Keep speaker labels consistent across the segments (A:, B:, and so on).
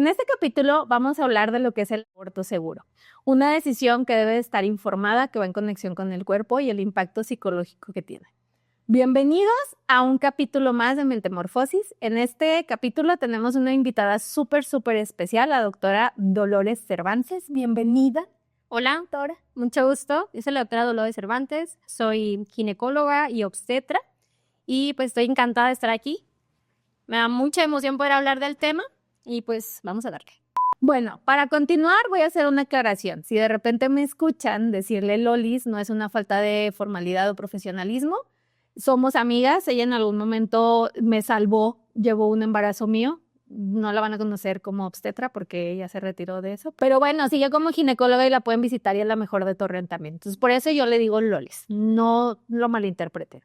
A: En este capítulo vamos a hablar de lo que es el aborto seguro, una decisión que debe estar informada, que va en conexión con el cuerpo y el impacto psicológico que tiene. Bienvenidos a un capítulo más de Mentemorfosis. En este capítulo tenemos una invitada súper especial, la doctora Dolores Cervantes. Bienvenida.
B: Hola, doctora. Mucho gusto. Yo soy la doctora Dolores Cervantes, soy ginecóloga y obstetra y pues estoy encantada de estar aquí. Me da mucha emoción poder hablar del tema y pues vamos a darle.
A: Bueno, para continuar voy a hacer una aclaración. Si de repente me escuchan decirle Lolis, no es una falta de formalidad o profesionalismo. Somos amigas, ella en algún momento me salvó, llevó un embarazo mío. No la van a conocer como obstetra porque ella se retiró de eso. Pero bueno, sigue como ginecóloga y la pueden visitar y es la mejor de Torreón también. Entonces, por eso yo le digo Lolis, no lo malinterpreten.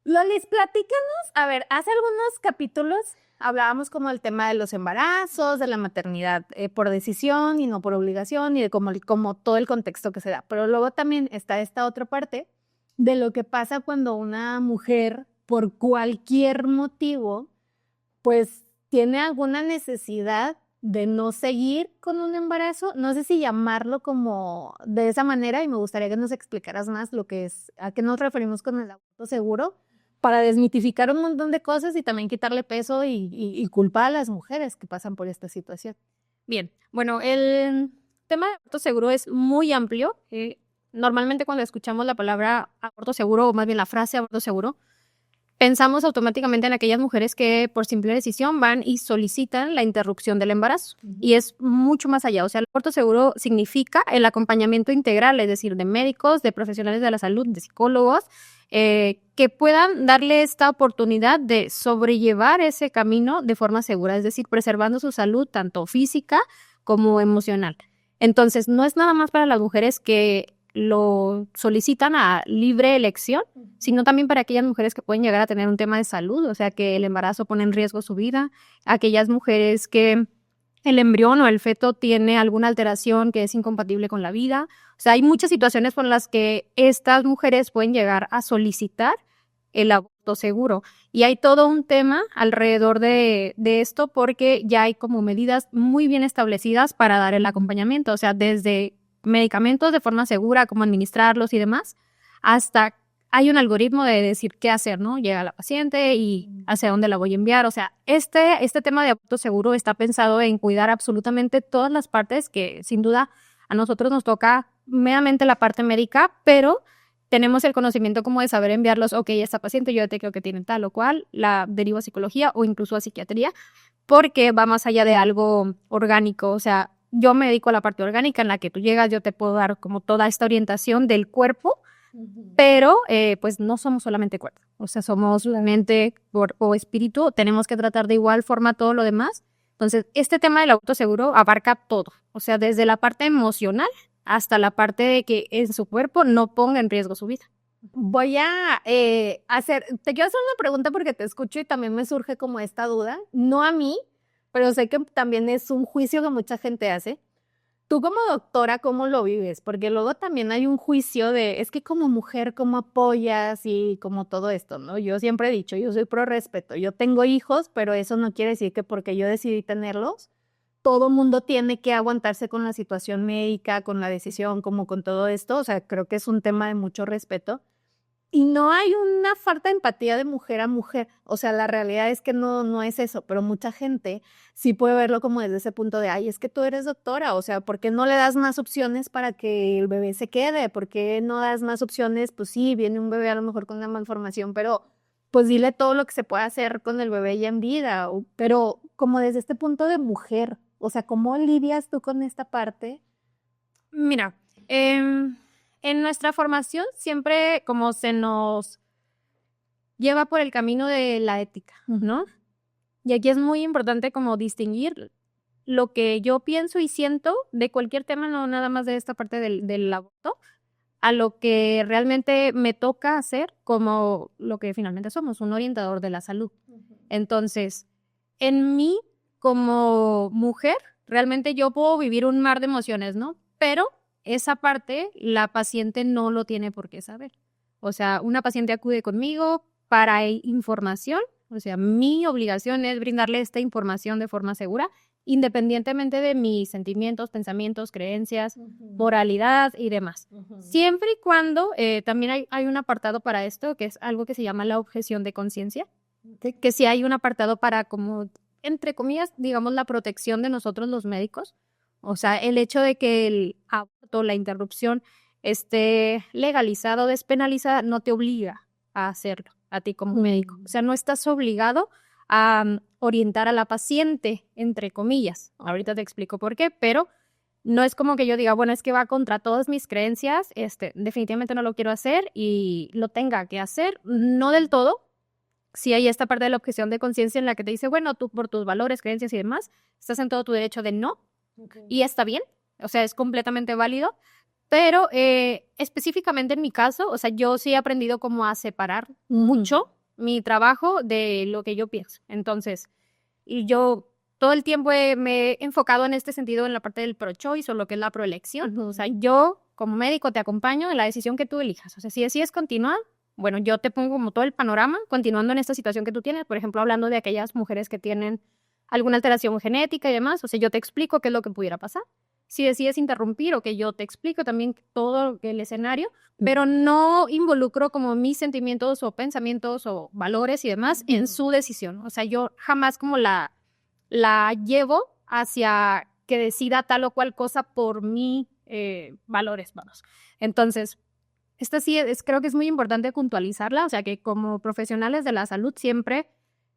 A: Lolis, platícanos. A ver, hace algunos capítulos hablábamos como del tema de los embarazos, de la maternidad por decisión y no por obligación y de como todo el contexto que se da. Pero luego también está esta otra parte de lo que pasa cuando una mujer, por cualquier motivo, pues tiene alguna necesidad de no seguir con un embarazo. No sé si llamarlo como de esa manera y me gustaría que nos explicaras más lo que es, a qué nos referimos con el aborto seguro, para desmitificar un montón de cosas y también quitarle peso y culpa a las mujeres que pasan por esta situación.
B: Bien, bueno, el tema de aborto seguro es muy amplio. Normalmente cuando escuchamos la palabra aborto seguro, o más bien la frase aborto seguro, pensamos automáticamente en aquellas mujeres que por simple decisión van y solicitan la interrupción del embarazo. Y es mucho más allá. O sea, el aborto seguro significa el acompañamiento integral, es decir, de médicos, de profesionales de la salud, de psicólogos, que puedan darle esta oportunidad de sobrellevar ese camino de forma segura, es decir, preservando su salud tanto física como emocional. Entonces, no es nada más para las mujeres que lo solicitan a libre elección, sino también para aquellas mujeres que pueden llegar a tener un tema de salud, o sea, que el embarazo pone en riesgo su vida, aquellas mujeres que el embrión o el feto tiene alguna alteración que es incompatible con la vida. O sea, hay muchas situaciones por las que estas mujeres pueden llegar a solicitar el aborto seguro. Y hay todo un tema alrededor de esto porque ya hay como medidas muy bien establecidas para dar el acompañamiento. O sea, desde medicamentos de forma segura, cómo administrarlos y demás, hasta hay un algoritmo de decir qué hacer, ¿no? Llega la paciente y hacia dónde la voy a enviar. O sea, este tema de aborto seguro está pensado en cuidar absolutamente todas las partes que sin duda a nosotros nos toca meramente la parte médica, pero tenemos el conocimiento como de saber enviarlos, ok, esta paciente yo detecto que tiene tal o cual, la derivo a psicología o incluso a psiquiatría, porque va más allá de algo orgánico. O sea, yo me dedico a la parte orgánica en la que tú llegas, yo te puedo dar como toda esta orientación del cuerpo, pero pues no somos solamente cuerpo, o sea, somos la mente o espíritu, tenemos que tratar de igual forma todo lo demás. Entonces, este tema del aborto seguro abarca todo, o sea, desde la parte emocional hasta la parte de que en su cuerpo no ponga en riesgo su vida.
A: Voy a te quiero hacer una pregunta porque te escucho y también me surge como esta duda, no a mí, pero sé que también es un juicio que mucha gente hace. Tú como doctora, ¿cómo lo vives? Porque luego también hay un juicio de, es que como mujer, ¿cómo apoyas? Y como todo esto, ¿no? Yo siempre he dicho, yo soy pro respeto, yo tengo hijos, pero eso no quiere decir que porque yo decidí tenerlos, todo mundo tiene que aguantarse con la situación médica, con la decisión, como con todo esto. O sea, creo que es un tema de mucho respeto. Y no hay una falta de empatía de mujer a mujer. O sea, la realidad es que no es eso, pero mucha gente sí puede verlo como desde ese punto de, ay, es que tú eres doctora, o sea, ¿por qué no le das más opciones para que el bebé se quede? ¿Por qué no das más opciones? Pues sí, viene un bebé a lo mejor con una malformación, pero pues dile todo lo que se puede hacer con el bebé ya en vida. Pero como desde este punto de mujer, o sea, ¿cómo lidias tú con esta parte?
B: Mira, en nuestra formación siempre como se nos lleva por el camino de la ética, ¿no? Y aquí es muy importante como distinguir lo que yo pienso y siento de cualquier tema, no nada más de esta parte del aborto, a lo que realmente me toca hacer como lo que finalmente somos, un orientador de la salud. Entonces, en mí como mujer, realmente yo puedo vivir un mar de emociones, ¿no? Pero esa parte la paciente no lo tiene por qué saber. O sea, una paciente acude conmigo para información, o sea, mi obligación es brindarle esta información de forma segura independientemente de mis sentimientos, pensamientos, creencias, moralidad y demás. Siempre y cuando también hay un apartado para esto, que es algo que se llama la objeción de conciencia, que sí hay un apartado para como, entre comillas, digamos, la protección de nosotros los médicos. O sea, el hecho de que el aborto, la interrupción, esté legalizada o despenalizada, no te obliga a hacerlo a ti como médico. O sea, no estás obligado a orientar a la paciente, entre comillas. Ahorita te explico por qué, pero no es como que yo diga, bueno, es que va contra todas mis creencias, definitivamente no lo quiero hacer y lo tenga que hacer, no del todo. Sí hay esta parte de la objeción de conciencia en la que te dice, bueno, tú por tus valores, creencias y demás, estás en todo tu derecho de no, y está bien, o sea, es completamente válido, pero específicamente en mi caso, o sea, yo sí he aprendido como a separar mucho mi trabajo de lo que yo pienso. Entonces, y yo todo el tiempo me he enfocado en este sentido en la parte del pro-choice o lo que es la proelección. O sea, yo como médico te acompaño en la decisión que tú elijas. O sea, si decides continuar, bueno, yo te pongo como todo el panorama, continuando en esta situación que tú tienes, por ejemplo, hablando de aquellas mujeres que tienen alguna alteración genética y demás, o sea, yo te explico qué es lo que pudiera pasar. Si decides interrumpir o que yo te explico también todo el escenario, pero no involucro como mis sentimientos o pensamientos o valores y demás en su decisión. O sea, yo jamás como la llevo hacia que decida tal o cual cosa por mis valores, vamos. Entonces, esta sí creo que es muy importante puntualizarla, o sea, que como profesionales de la salud siempre,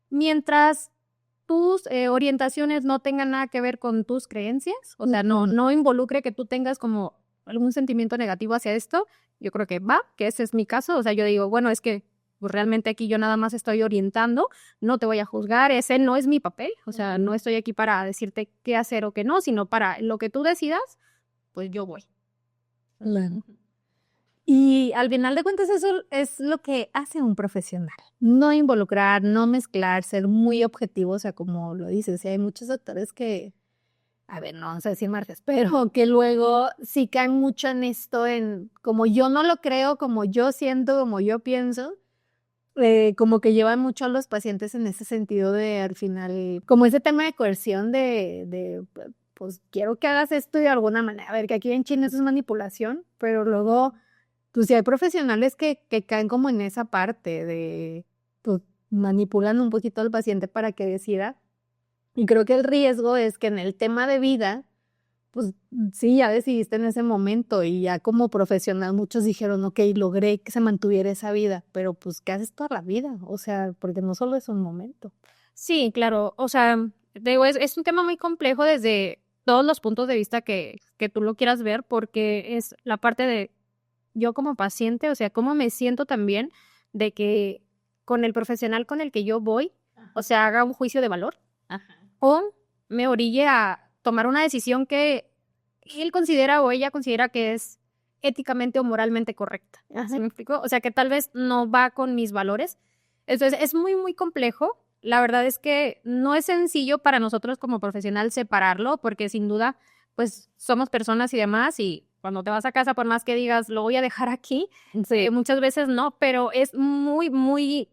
B: mientras tus orientaciones no tengan nada que ver con tus creencias, o sea, no involucre que tú tengas como algún sentimiento negativo hacia esto, yo creo que va, que ese es mi caso, o sea, yo digo, bueno, es que pues, realmente aquí yo nada más estoy orientando, no te voy a juzgar, ese no es mi papel, o sea, no estoy aquí para decirte qué hacer o qué no, sino para lo que tú decidas, pues yo voy.
A: Claro. Y al final de cuentas eso es lo que hace un profesional. No involucrar, no mezclar, ser muy objetivo, o sea, como lo dices, hay muchos doctores que, a ver, no vamos a decir marcas, pero que luego sí caen mucho en esto, en como yo no lo creo, como yo siento, como yo pienso, como que llevan mucho a los pacientes en ese sentido de al final, como ese tema de coerción pues quiero que hagas esto de alguna manera. A ver, que aquí en China eso es manipulación, pero luego pues sí hay profesionales que caen como en esa parte de, pues manipulan un poquito al paciente para que decida. Y creo que el riesgo es que en el tema de vida, pues sí, ya decidiste en ese momento y ya como profesional muchos dijeron, ok, logré que se mantuviera esa vida, pero pues ¿qué haces toda la vida? O sea, porque no solo es un momento.
B: Sí, claro, o sea, te digo, es un tema muy complejo desde todos los puntos de vista que tú lo quieras ver, porque es la parte de yo como paciente, o sea, cómo me siento también de que con el profesional con el que yo voy, o sea, haga un juicio de valor o me orille a tomar una decisión que él considera o ella considera que es éticamente o moralmente correcta. ¿Sí me explico? O sea, que tal vez no va con mis valores. Entonces, es muy, muy complejo. La verdad es que no es sencillo para nosotros como profesional separarlo, porque sin duda, pues somos personas y demás, y cuando te vas a casa, por más que digas, lo voy a dejar aquí, muchas veces no, pero es muy, muy,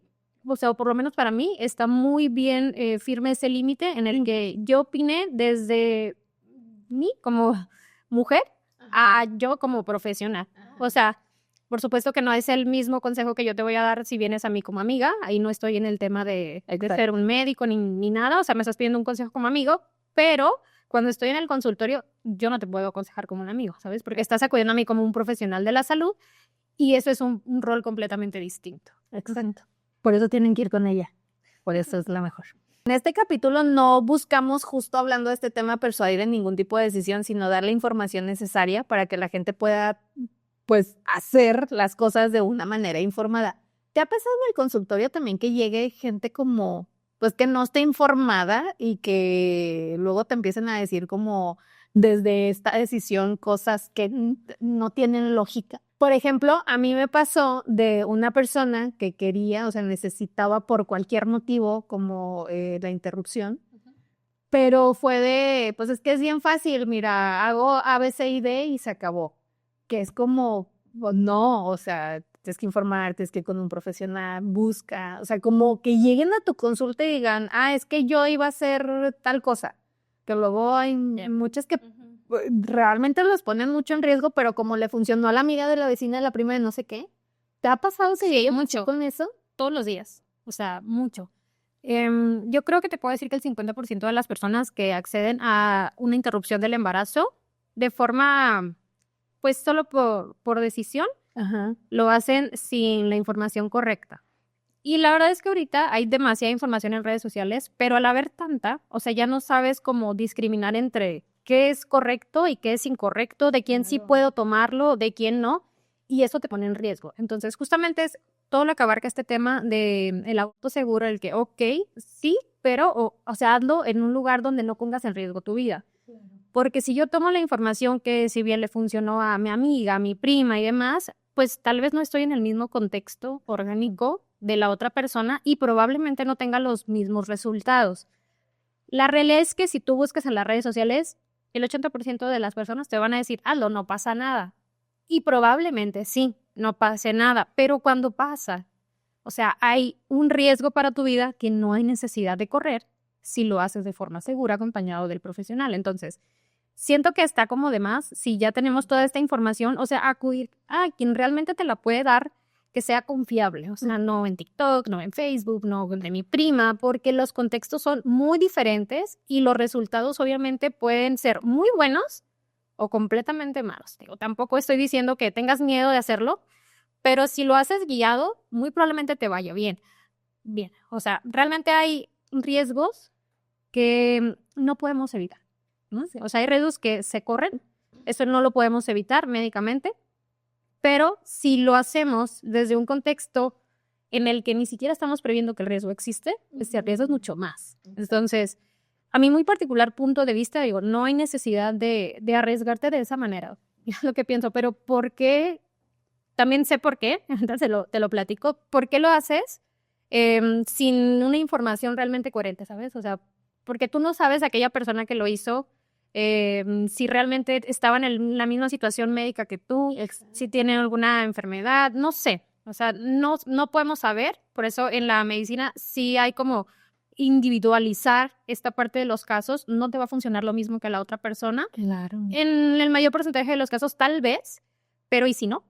B: o sea, por lo menos para mí, está muy bien firme ese límite en el que yo opiné desde mí como mujer a yo como profesional. O sea, por supuesto que no es el mismo consejo que yo te voy a dar si vienes a mí como amiga. Ahí no estoy en el tema de ser un médico ni nada. O sea, me estás pidiendo un consejo como amigo, pero cuando estoy en el consultorio, yo no te puedo aconsejar como un amigo, ¿sabes? Porque estás acudiendo a mí como un profesional de la salud y eso es un rol completamente distinto.
A: Exacto. Por eso tienen que ir con ella. Por eso es la mejor. En este capítulo no buscamos, justo hablando de este tema, persuadir en ningún tipo de decisión, sino dar la información necesaria para que la gente pueda, pues, hacer las cosas de una manera informada. ¿Te ha pasado en el consultorio también que llegue gente como, pues, que no esté informada y que luego te empiecen a decir como desde esta decisión cosas que no tienen lógica? Por ejemplo, a mí me pasó de una persona que quería, o sea, necesitaba por cualquier motivo como la interrupción, pero fue de, pues es que es bien fácil, mira, hago A, B, C y D y se acabó. Que es como, pues, no, o sea, tienes que informarte, tienes que ir con un profesional, busca, o sea, como que lleguen a tu consulta y digan, es que yo iba a hacer tal cosa, que luego hay muchas que realmente los ponen mucho en riesgo, pero como le funcionó a la amiga de la vecina de la prima de no sé qué, ¿te ha pasado seguido
B: mucho.
A: con eso?
B: Todos los días, o sea, mucho. Yo creo que te puedo decir que el 50% de las personas que acceden a una interrupción del embarazo de forma, pues solo por decisión,
A: Ajá.
B: lo hacen sin la información correcta. Y la verdad es que ahorita hay demasiada información en redes sociales, pero al haber tanta, o sea, ya no sabes cómo discriminar entre qué es correcto y qué es incorrecto, de quién sí puedo tomarlo, de quién no, y eso te pone en riesgo. Entonces, justamente es todo lo que abarca este tema de el aborto seguro, el que, ok, sí, pero, o sea, hazlo en un lugar donde no pongas en riesgo tu vida. Porque si yo tomo la información que si bien le funcionó a mi amiga, a mi prima y demás, pues tal vez no estoy en el mismo contexto orgánico de la otra persona y probablemente no tenga los mismos resultados. La realidad es que si tú buscas en las redes sociales, el 80% de las personas te van a decir, hazlo, no pasa nada. Y probablemente sí, no pase nada, pero cuando pasa, o sea, hay un riesgo para tu vida que no hay necesidad de correr si lo haces de forma segura acompañado del profesional. Entonces, siento que está como de más, si ya tenemos toda esta información, o sea, acudir a quien realmente te la puede dar, que sea confiable, o sea, no en TikTok, no en Facebook, no de mi prima, porque los contextos son muy diferentes y los resultados obviamente pueden ser muy buenos o completamente malos. Digo, tampoco estoy diciendo que tengas miedo de hacerlo, pero si lo haces guiado, muy probablemente te vaya bien. Bien, o sea, realmente hay riesgos que no podemos evitar, ¿no? O sea, hay riesgos que se corren, eso no lo podemos evitar médicamente, pero si lo hacemos desde un contexto en el que ni siquiera estamos previendo que el riesgo existe, pues se arriesga mucho más. Entonces, a mi muy particular punto de vista, digo, no hay necesidad de arriesgarte de esa manera. Es lo que pienso, pero ¿por qué? También sé por qué, entonces te lo platico. ¿Por qué lo haces sin una información realmente coherente, sabes? O sea, porque tú no sabes aquella persona que lo hizo, si realmente estaba en la misma situación médica que tú, si tiene alguna enfermedad, no sé. O sea, no podemos saber, por eso en la medicina sí hay como individualizar esta parte de los casos, no te va a funcionar lo mismo que a la otra persona.
A: Claro.
B: En el mayor porcentaje de los casos, tal vez, pero ¿y si no?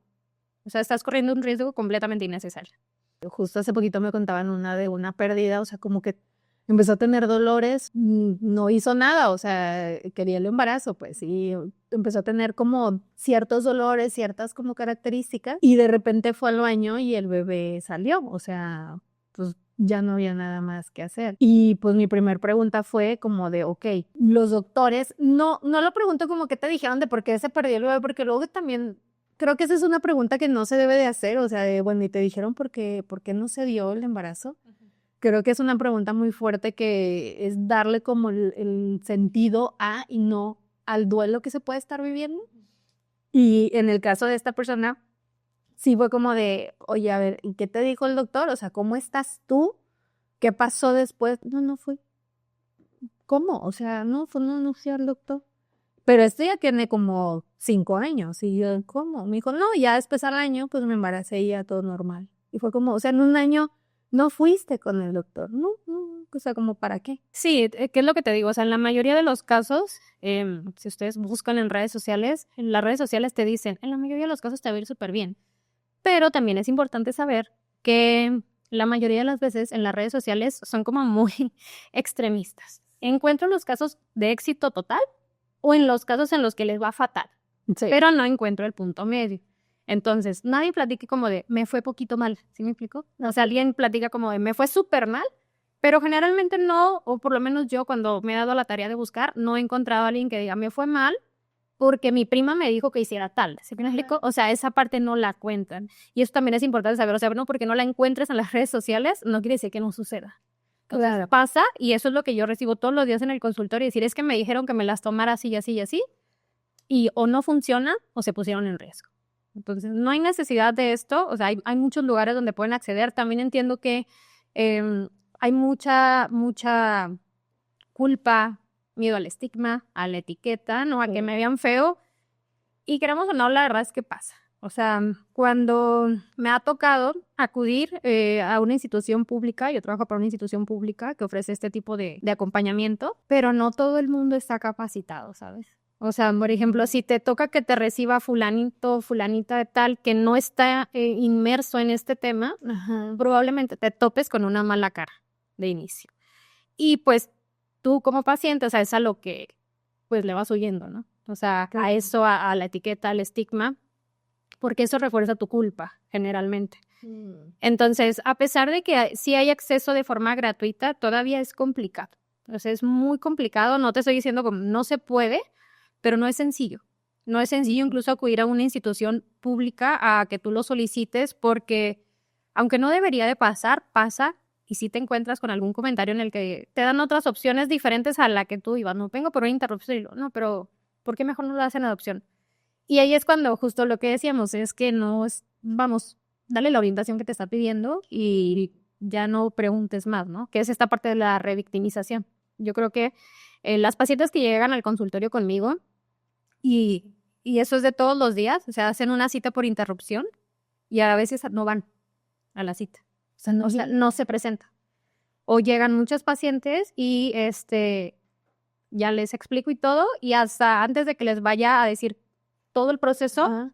B: O sea, estás corriendo un riesgo completamente innecesario.
A: Justo hace poquito me contaban una de una pérdida, o sea, como que empezó a tener dolores, no hizo nada, o sea, quería el embarazo, pues, y empezó a tener como ciertos dolores, ciertas como características, y de repente fue al baño y el bebé salió, o sea, pues ya no había nada más que hacer. Y pues mi primer pregunta fue como de, ok, los doctores, no lo pregunto como que te dijeron de por qué se perdió el bebé, porque luego también creo que esa es una pregunta que no se debe de hacer, o sea, bueno, ¿y te dijeron por qué no se dio el embarazo? Creo que es una pregunta muy fuerte que es darle como el sentido a y no al duelo que se puede estar viviendo. Y en el caso de esta persona, sí fue como de, oye, a ver, ¿y qué te dijo el doctor? O sea, ¿cómo estás tú? ¿Qué pasó después? No fui. ¿Cómo? O sea, no fui al doctor. Pero esto ya tiene como 5 años. Y yo, ¿cómo? Me dijo, no, ya después al año, pues me embaracé y ya todo normal. Y fue como, o sea, en un año no fuiste con el doctor. No, o sea, como para qué.
B: Sí, ¿qué es lo que te digo? O sea, en la mayoría de los casos, si ustedes buscan en redes sociales, en las redes sociales te dicen, en la mayoría de los casos te va a ir súper bien. Pero también es importante saber que la mayoría de las veces en las redes sociales son como muy extremistas. Encuentro los casos de éxito total o en los casos en los que les va fatal,
A: Sí.
B: pero no encuentro el punto medio. Entonces, nadie platique como de, me fue poquito mal, ¿sí me explico? O sea, alguien platica como de, me fue súper mal, pero generalmente no, o por lo menos yo cuando me he dado la tarea de buscar, no he encontrado a alguien que diga, me fue mal porque mi prima me dijo que hiciera tal, ¿sí me explico? O sea, esa parte no la cuentan. Y eso también es importante saber, o sea, no porque no la encuentres en las redes sociales, no quiere decir que no suceda.
A: Claro.
B: Pasa, y eso es lo que yo recibo todos los días en el consultorio, decir, es que me dijeron que me las tomara así y así y así, y o no funciona o se pusieron en riesgo. Entonces, no hay necesidad de esto, o sea, hay muchos lugares donde pueden acceder. También entiendo que hay mucha culpa, miedo al estigma, a la etiqueta, ¿no? A que me vean feo. Y queramos o no, la verdad es que pasa. O sea, cuando me ha tocado acudir a una institución pública, yo trabajo para una institución pública que ofrece este tipo de acompañamiento, pero no todo el mundo está capacitado, ¿sabes? O sea, por ejemplo, si te toca que te reciba fulanito, fulanita de tal, que no está inmerso en este tema, probablemente te topes con una mala cara de inicio. Y pues tú como paciente, o sea, es a lo que pues le vas huyendo, ¿no? O sea, a eso, a la etiqueta, al estigma, porque eso refuerza tu culpa, generalmente. Entonces, a pesar de que sí hay acceso de forma gratuita, todavía es complicado. O sea, es muy complicado, no te estoy diciendo como no se puede, pero no es sencillo. No es sencillo incluso acudir a una institución pública a que tú lo solicites porque, aunque no debería de pasar, pasa y si te encuentras con algún comentario en el que te dan otras opciones diferentes a la que tú ibas. No vengo por una interrupción, no, pero ¿por qué mejor no lo hacen adopción? Y ahí es cuando justo lo que decíamos es que no es, vamos, dale la orientación que te está pidiendo y ya no preguntes más, ¿no? Que es esta parte de la revictimización. Yo creo que las pacientes que llegan al consultorio conmigo y eso es de todos los días, o sea, hacen una cita por interrupción y a veces no van a la cita. O sea, no se presenta. O llegan muchos pacientes y ya les explico y todo y hasta antes de que les vaya a decir todo el proceso,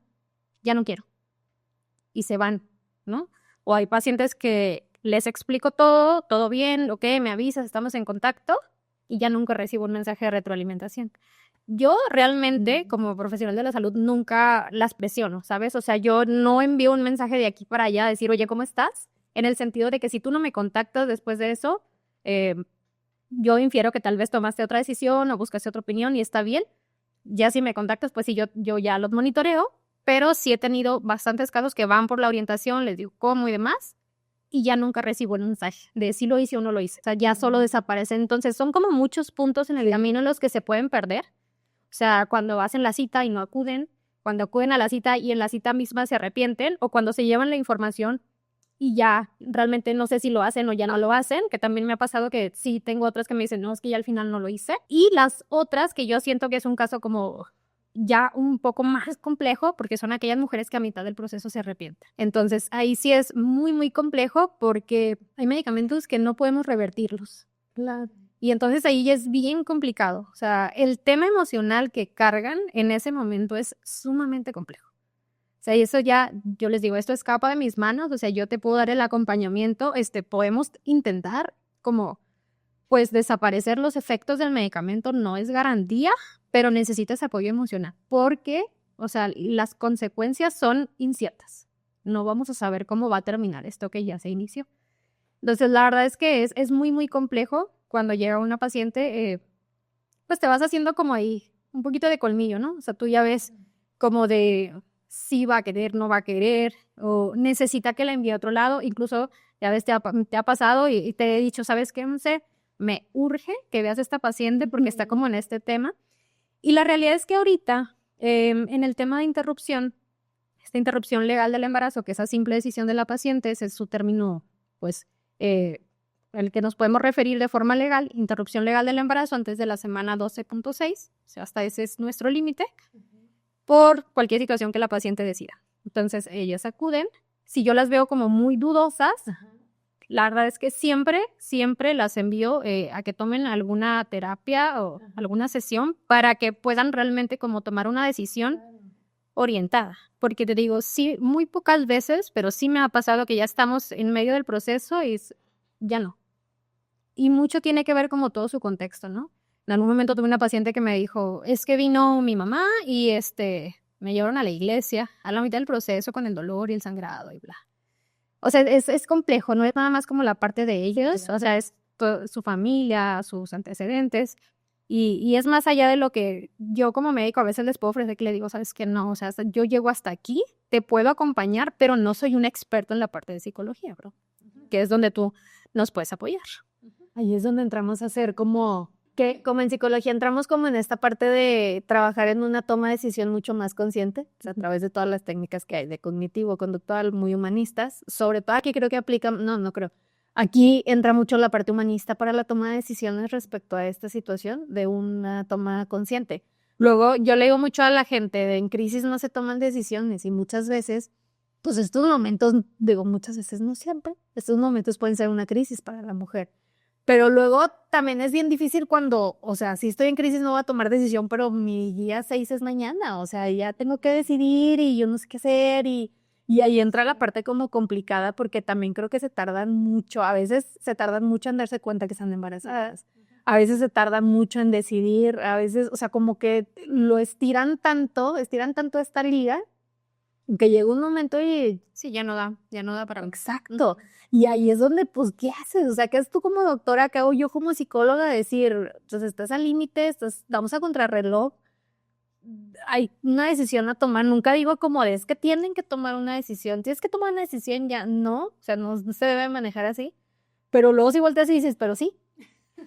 B: ya no quiero. Y se van, ¿no? O hay pacientes que les explico todo bien, ok, me avisas, estamos en contacto y ya nunca recibo un mensaje de retroalimentación. Yo realmente, como profesional de la salud, nunca las presiono, ¿sabes? O sea, yo no envío un mensaje de aquí para allá a decir, oye, ¿cómo estás? En el sentido de que si tú no me contactas después de eso, yo infiero que tal vez tomaste otra decisión o buscaste otra opinión y está bien. Ya si me contactas, pues sí, yo ya los monitoreo, pero sí he tenido bastantes casos que van por la orientación, les digo cómo y demás, y ya nunca recibo el mensaje de si lo hice o no lo hice. O sea, ya solo desaparece. Entonces, son como muchos puntos en el camino en los que se pueden perder. O sea, cuando hacen la cita y no acuden, cuando acuden a la cita y en la cita misma se arrepienten, o cuando se llevan la información y ya realmente no sé si lo hacen o ya no lo hacen, que también me ha pasado que sí tengo otras que me dicen, no, es que ya al final no lo hice. Y las otras que yo siento que es un caso como ya un poco más complejo, porque son aquellas mujeres que a mitad del proceso se arrepienten. Entonces, ahí sí es muy, muy complejo porque hay medicamentos que no podemos revertirlos.
A: Claro.
B: Y entonces ahí es bien complicado. O sea, el tema emocional que cargan en ese momento es sumamente complejo. O sea, y eso ya, yo les digo, esto escapa de mis manos, o sea, yo te puedo dar el acompañamiento, podemos intentar como, pues, desaparecer los efectos del medicamento, no es garantía, pero necesitas apoyo emocional, porque, o sea, las consecuencias son inciertas. No vamos a saber cómo va a terminar esto que ya se inició. Entonces, la verdad es que es muy, muy complejo cuando llega una paciente, pues te vas haciendo como ahí un poquito de colmillo, ¿no? O sea, tú ya ves como de si va a querer, no va a querer, o necesita que la envíe a otro lado. Incluso, ya ves, te ha pasado y te he dicho, ¿sabes qué? No sé, me urge que veas a esta paciente porque está como en este tema. Y la realidad es que ahorita, en el tema de interrupción, esta interrupción legal del embarazo, que esa simple decisión de la paciente, ese es su término, pues, el que nos podemos referir de forma legal, interrupción legal del embarazo antes de la semana 12.6, o sea, hasta ese es nuestro límite, por cualquier situación que la paciente decida. Entonces, ellas acuden. Si yo las veo como muy dudosas, la verdad es que siempre las envío a que tomen alguna terapia o alguna sesión para que puedan realmente como tomar una decisión orientada. Porque te digo, sí, muy pocas veces, pero sí me ha pasado que ya estamos en medio del proceso y ya no. Y mucho tiene que ver como todo su contexto, ¿no? En algún momento tuve una paciente que me dijo, es que vino mi mamá y me llevaron a la iglesia a la mitad del proceso con el dolor y el sangrado y bla. O sea, es complejo, no es nada más como la parte de ellos, o sea, es su familia, sus antecedentes, y es más allá de lo que yo como médico a veces les puedo ofrecer, que le digo, sabes que no, o sea, yo llego hasta aquí, te puedo acompañar, pero no soy un experto en la parte de psicología, bro, que es donde tú nos puedes apoyar.
A: Ahí es donde entramos a hacer como en psicología entramos como en esta parte de trabajar en una toma de decisión mucho más consciente, o sea, a través de todas las técnicas que hay de cognitivo, conductual, muy humanistas, sobre todo aquí creo que aplican, no creo, aquí entra mucho la parte humanista para la toma de decisiones respecto a esta situación de una toma consciente, Luego, yo le digo mucho a la gente, en crisis no se toman decisiones y muchas veces, pues estos momentos, digo muchas veces, no siempre, estos momentos pueden ser una crisis para la mujer. Pero luego también es bien difícil cuando, o sea, si estoy en crisis no voy a tomar decisión, pero mi día 6 es mañana, o sea, ya tengo que decidir y yo no sé qué hacer y ahí entra la parte como complicada porque también creo que se tardan mucho, a veces se tardan mucho en darse cuenta que están embarazadas, a veces se tardan mucho en decidir, a veces, o sea, como que lo estiran tanto esta liga que llega un momento y
B: Sí, ya no da para...
A: exacto. Y ahí es donde, pues, ¿qué haces? O sea, ¿qué haces tú como doctora? ¿Qué hago yo como psicóloga? Decir, pues, estás al límite, vamos a contrarreloj. Hay una decisión a tomar. Nunca digo como de, es que tienen que tomar una decisión. Tienes que tomar una decisión ya. No, o sea, no se debe manejar así. Pero luego si volteas y dices, pero sí.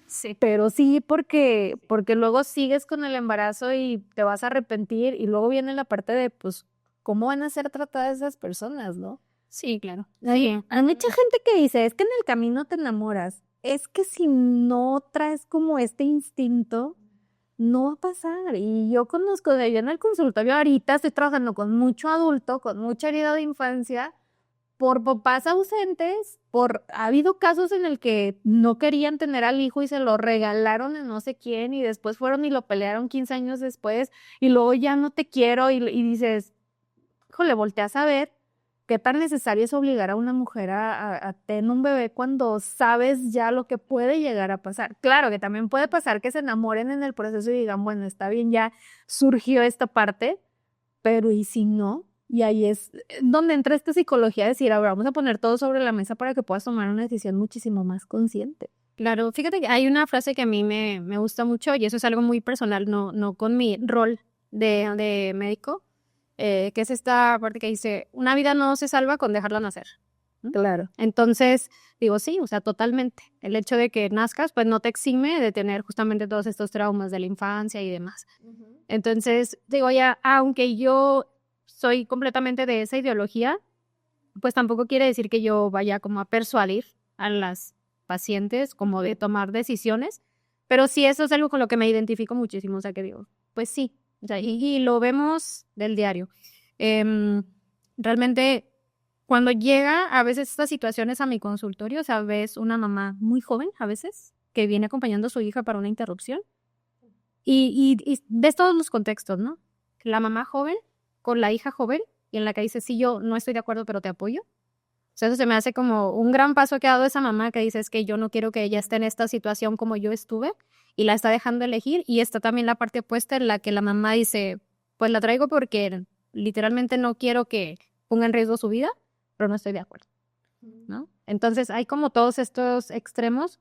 B: Sí.
A: Pero sí, porque luego sigues con el embarazo y te vas a arrepentir. Y luego viene la parte de, pues, ¿cómo van a ser tratadas esas personas, no?
B: Sí, claro.
A: Hay mucha gente que dice, es que en el camino te enamoras. Es que si no traes como este instinto, no va a pasar. Y yo conozco de yo en el consultorio ahorita estoy trabajando con mucho adulto, con mucha herida de infancia, por papás ausentes, ha habido casos en el que no querían tener al hijo y se lo regalaron a no sé quién y después fueron y lo pelearon 15 años después y luego ya no te quiero y dices, híjole, volteas a ver qué tan necesario es obligar a una mujer a tener un bebé cuando sabes ya lo que puede llegar a pasar. Claro que también puede pasar que se enamoren en el proceso y digan, bueno, está bien, ya surgió esta parte, pero ¿y si no? Y ahí es donde entra esta psicología de decir, ahora vamos a poner todo sobre la mesa para que puedas tomar una decisión muchísimo más consciente.
B: Claro, fíjate que hay una frase que a mí me gusta mucho y eso es algo muy personal, no con mi rol de médico, que es esta parte que dice, una vida no se salva con dejarla nacer.
A: Claro.
B: Entonces, digo, sí, o sea, totalmente. El hecho de que nazcas, pues no te exime de tener justamente todos estos traumas de la infancia y demás. Entonces, digo, ya, aunque yo soy completamente de esa ideología, pues tampoco quiere decir que yo vaya como a persuadir a las pacientes como de tomar decisiones, pero sí eso es algo con lo que me identifico muchísimo, o sea que digo, pues sí, o sea, y lo vemos del diario. Realmente cuando llega a veces estas situaciones a mi consultorio, o sea, ves una mamá muy joven a veces que viene acompañando a su hija para una interrupción y ves todos los contextos, ¿no? La mamá joven con la hija joven y en la que dice, sí, yo no estoy de acuerdo, pero te apoyo. O sea, eso se me hace como un gran paso que ha dado esa mamá que dice, es que yo no quiero que ella esté en esta situación como yo estuve y la está dejando elegir. Y está también la parte opuesta en la que la mamá dice, pues la traigo porque literalmente no quiero que ponga en riesgo su vida, pero no estoy de acuerdo, ¿no? Entonces hay como todos estos extremos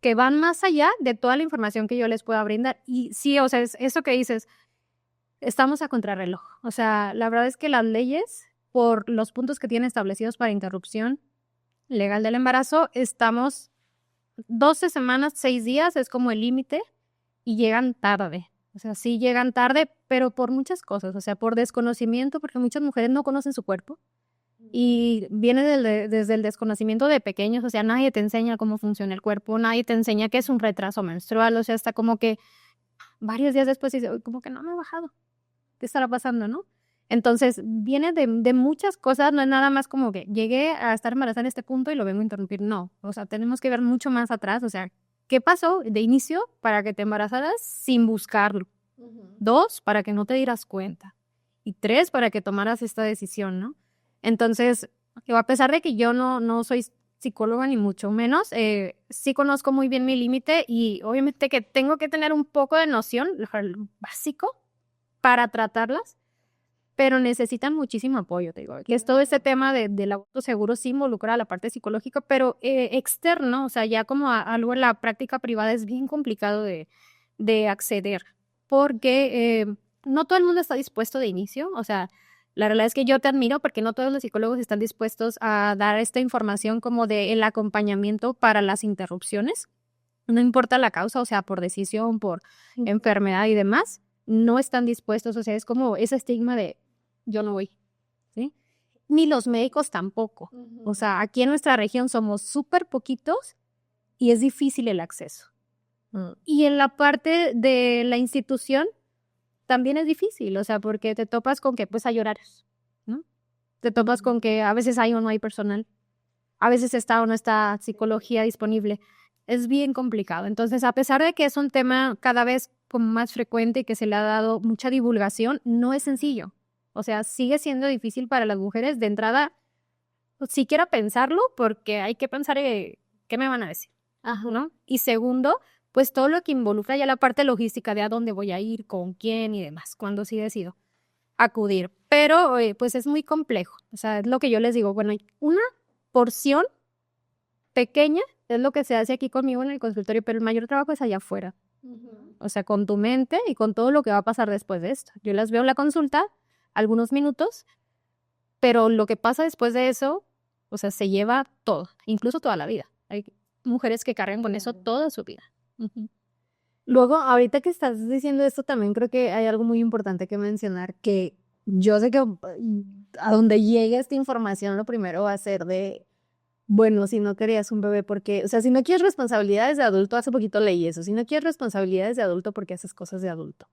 B: que van más allá de toda la información que yo les pueda brindar. Y sí, o sea, es eso que dices, estamos a contrarreloj. O sea, la verdad es que las leyes, por los puntos que tienen establecidos para interrupción legal del embarazo, estamos 12 semanas, 6 días, es como el límite, y llegan tarde. O sea, sí llegan tarde, pero por muchas cosas. O sea, por desconocimiento, porque muchas mujeres no conocen su cuerpo. Y viene desde el desconocimiento de pequeños, o sea, nadie te enseña cómo funciona el cuerpo, nadie te enseña qué es un retraso menstrual, o sea, hasta como que varios días después dice, "Uy, como que no me ha bajado, ¿qué estará pasando, no?" Entonces, viene de muchas cosas, no es nada más como que llegué a estar embarazada en este punto y lo vengo a interrumpir, no, o sea, tenemos que ver mucho más atrás, o sea, ¿qué pasó de inicio para que te embarazaras sin buscarlo? 2, para que no te dieras cuenta. Y 3, para que tomaras esta decisión, ¿no? Entonces, a pesar de que yo no soy psicóloga ni mucho menos, sí conozco muy bien mi límite y obviamente que tengo que tener un poco de noción, lo básico, para tratarlas, pero necesitan muchísimo apoyo, te digo. Que es todo este tema del aborto seguro sí involucra la parte psicológica, pero externo, o sea, ya como algo en la práctica privada es bien complicado de acceder, porque no todo el mundo está dispuesto de inicio, o sea, la realidad es que yo te admiro porque no todos los psicólogos están dispuestos a dar esta información como de el acompañamiento para las interrupciones, no importa la causa, o sea, por decisión, por enfermedad y demás, no están dispuestos, o sea, es como ese estigma de yo no voy, ¿sí? Ni los médicos tampoco. O sea, aquí en nuestra región somos súper poquitos y es difícil el acceso. Y en la parte de la institución, también es difícil, o sea, porque te topas con que pues hay horarios, ¿no? Te topas con que a veces hay o no hay personal, a veces está o no está psicología disponible. Es bien complicado. Entonces, a pesar de que es un tema cada vez como más frecuente y que se le ha dado mucha divulgación, no es sencillo. O sea, sigue siendo difícil para las mujeres de entrada, siquiera pensarlo, porque hay que pensar qué me van a decir, ¿no? Y segundo, pues todo lo que involucra ya la parte logística de a dónde voy a ir, con quién y demás, cuando sí decido acudir. Pero pues es muy complejo. O sea, es lo que yo les digo. Bueno, hay una porción pequeña es lo que se hace aquí conmigo en el consultorio, pero el mayor trabajo es allá afuera. O sea, con tu mente y con todo lo que va a pasar después de esto. Yo las veo en la consulta, algunos minutos, pero lo que pasa después de eso, o sea, se lleva todo, incluso toda la vida. Hay mujeres que cargan con eso toda su vida.
C: Luego, ahorita que estás diciendo esto, también creo que hay algo muy importante que mencionar, que yo sé que a donde llegue esta información, lo primero va a ser de, bueno, si no querías un bebé, porque, o sea, si no quieres responsabilidades de adulto, hace poquito leí eso, si no quieres responsabilidades de adulto, porque haces cosas de adulto.